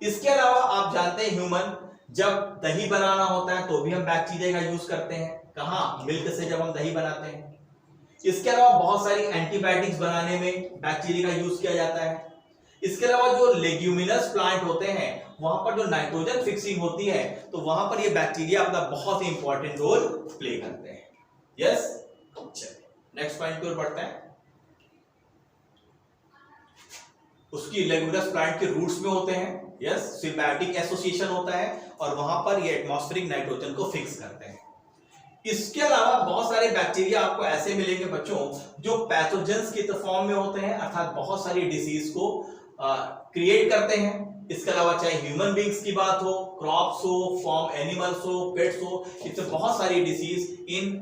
इसके अलावा आप जानते हैं ह्यूमन जब दही बनाना होता है तो भी हम बैक्टीरिया का यूज करते हैं, कहां, मिल्क से जब हम दही बनाते हैं। इसके अलावा बहुत सारी एंटीबायोटिक्स बनाने में बैक्टीरिया का यूज किया जाता है। इसके अलावा जो लेग्यूमिनस प्लांट होते हैं वहां पर जो नाइट्रोजन फिक्सिंग होती है तो वहां पर ये बैक्टीरिया अपना बहुत ही इंपॉर्टेंट रोल प्ले करते हैं। यस, चलिए नेक्स्ट पॉइंट की ओर बढ़ते हैं। उसकी लेग्यूमिनस प्लांट के रूट्स में होते हैं, यस, सिम्बायोटिक एसोसिएशन होता है और वहां पर ये एटमॉस्फेरिक नाइट्रोजन को फिक्स करते हैं। इसके अलावा बहुत सारे बैक्टीरिया आपको ऐसे मिलेंगे बच्चों जो पैथोजेंस के फॉर्म में होते हैं, अर्थात बहुत सारी डिसीज को क्रिएट करते हैं। इसके अलावा चाहे ह्यूमन बींग्स की बात हो, क्रॉप्स हो, फॉर्म एनिमल्स हो, पेट्स हो, इससे बहुत सारी डिसीज इन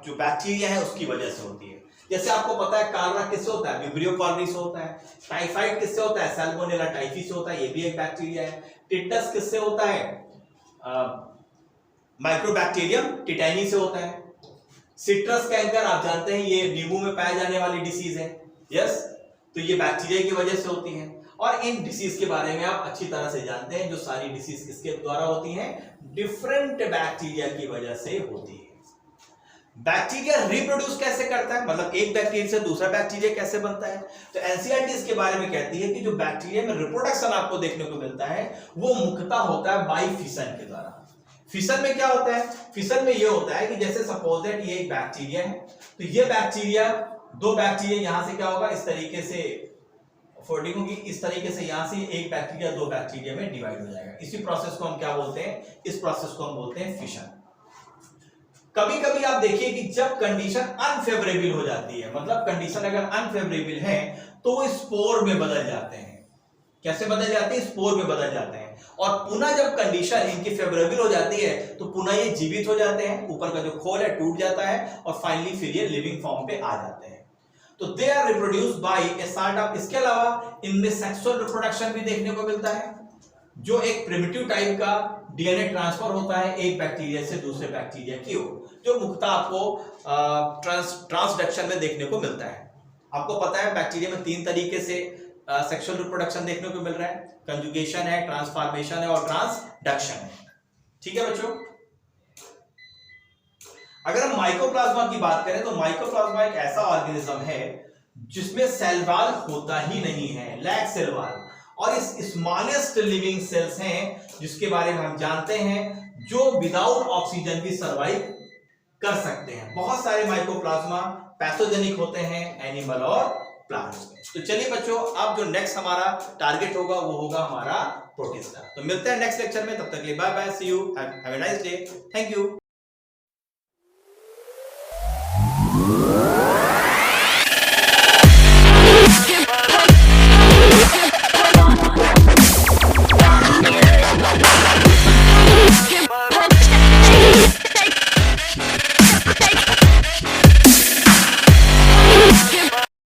जो बैक्टीरिया है उसकी वजह से होती है। जैसे आपको पता है कॉलरा किससे होता है, विब्रियो कॉलरी से होता है। टाइफाइड किससे होता है, सैल्मोनेला टाइफी से होता है, ये भी एक बैक्टीरिया है। टिटस किससे होता है, माइक्रोबैक्टीरियम टिटैनी से होता है। सिट्रस कैंकर आप जानते हैं ये नींबू में पाए जाने वाली डिसीज है, यस, तो ये बैक्टीरिया की वजह से होती है। और इन डिसीज के बारे में आप अच्छी तरह से जानते हैं, जो सारी डिसीज किसके द्वारा होती हैं, डिफरेंट बैक्टीरिया की वजह से होती है। बैक्टीरिया रिप्रोड्यूस कैसे करता है, मतलब एक बैक्टीरिया से दूसरा बैक्टीरिया कैसे बनता है, तो एनसीईआरटी इसके बारे में कहती है कि जो बैक्टीरिया में रिप्रोडक्शन आपको देखने को मिलता है वो मुख्यतः होता है बाई फिशन के द्वारा। फिशन में क्या होता है, फिशन में ये होता है कि जैसे सपोज दैट ये एक बैक्टीरिया है, तो ये बैक्टीरिया, दो बैक्टीरिया यहां से क्या होगा, इस तरीके से फोल्डिंग होगी, इस तरीके से यहां से एक बैक्टीरिया दो बैक्टीरिया में डिवाइड हो जाएगा। इसी प्रोसेस को हम क्या बोलते हैं, इस प्रोसेस को हम बोलते हैं फिशन। कभी कभी आप देखिए कि जब कंडीशन अनफेवरेबल हो जाती है, मतलब कंडीशन अगर अनफेवरेबल है तो वो स्पोर में बदल जाते हैं। कैसे बदल जाते हैं, स्पोर में बदल जाते हैं। और पुनः जब कंडीशन इनकी फेवरेबल हो जाती है तो पुनः ये जीवित हो जाते हैं, ऊपर का जो खोल है टूट जाता है और फाइनली फिर ये लिविंग फॉर्म पे आ जाते हैं। तो they are reproduced by a sort of, इसके अलावा इनमें सेक्सुअल रिप्रोडक्शन भी देखने को मिलता है, जो एक प्रिमिटिव टाइप का डीएनए ट्रांसफर होता है एक बैक्टीरिया से दूसरे बैक्टीरिया की ओर, जो मुख्यतः आपको ट्रांसडक्शन में देखने को मिलता है। आपको पता है बैक्टीरिया में 3 तरीके से सेक्सुअल रिप्रोडक्शन देखने को मिल रहा है, कंजुगेशन है, ट्रांसफॉर्मेशन है और ट्रांसडक्शन है। ठीक है बच्चों, अगर हम माइकोप्लाज्मा की बात करें तो माइकोप्लाज्मा एक ऐसा ऑर्गेनिज्म है जिसमें सेल वॉल होता ही नहीं है, लैक सेल वॉल, और इस स्मॉलेस्ट लिविंग सेल्स हैं जिसके बारे में हम जानते हैं, जो विदाउट ऑक्सीजन भी सर्वाइव कर सकते हैं। बहुत सारे माइकोप्लाज्मा पैथोजेनिक होते हैं एनिमल और प्लांट्स में। तो चलिए बच्चों, अब जो नेक्स्ट हमारा टारगेट होगा वो होगा हमारा प्रोटिस्टा। तो मिलते हैं नेक्स्ट लेक्चर में, तब तक के लिए bye bye, see you, have a nice day, thank you.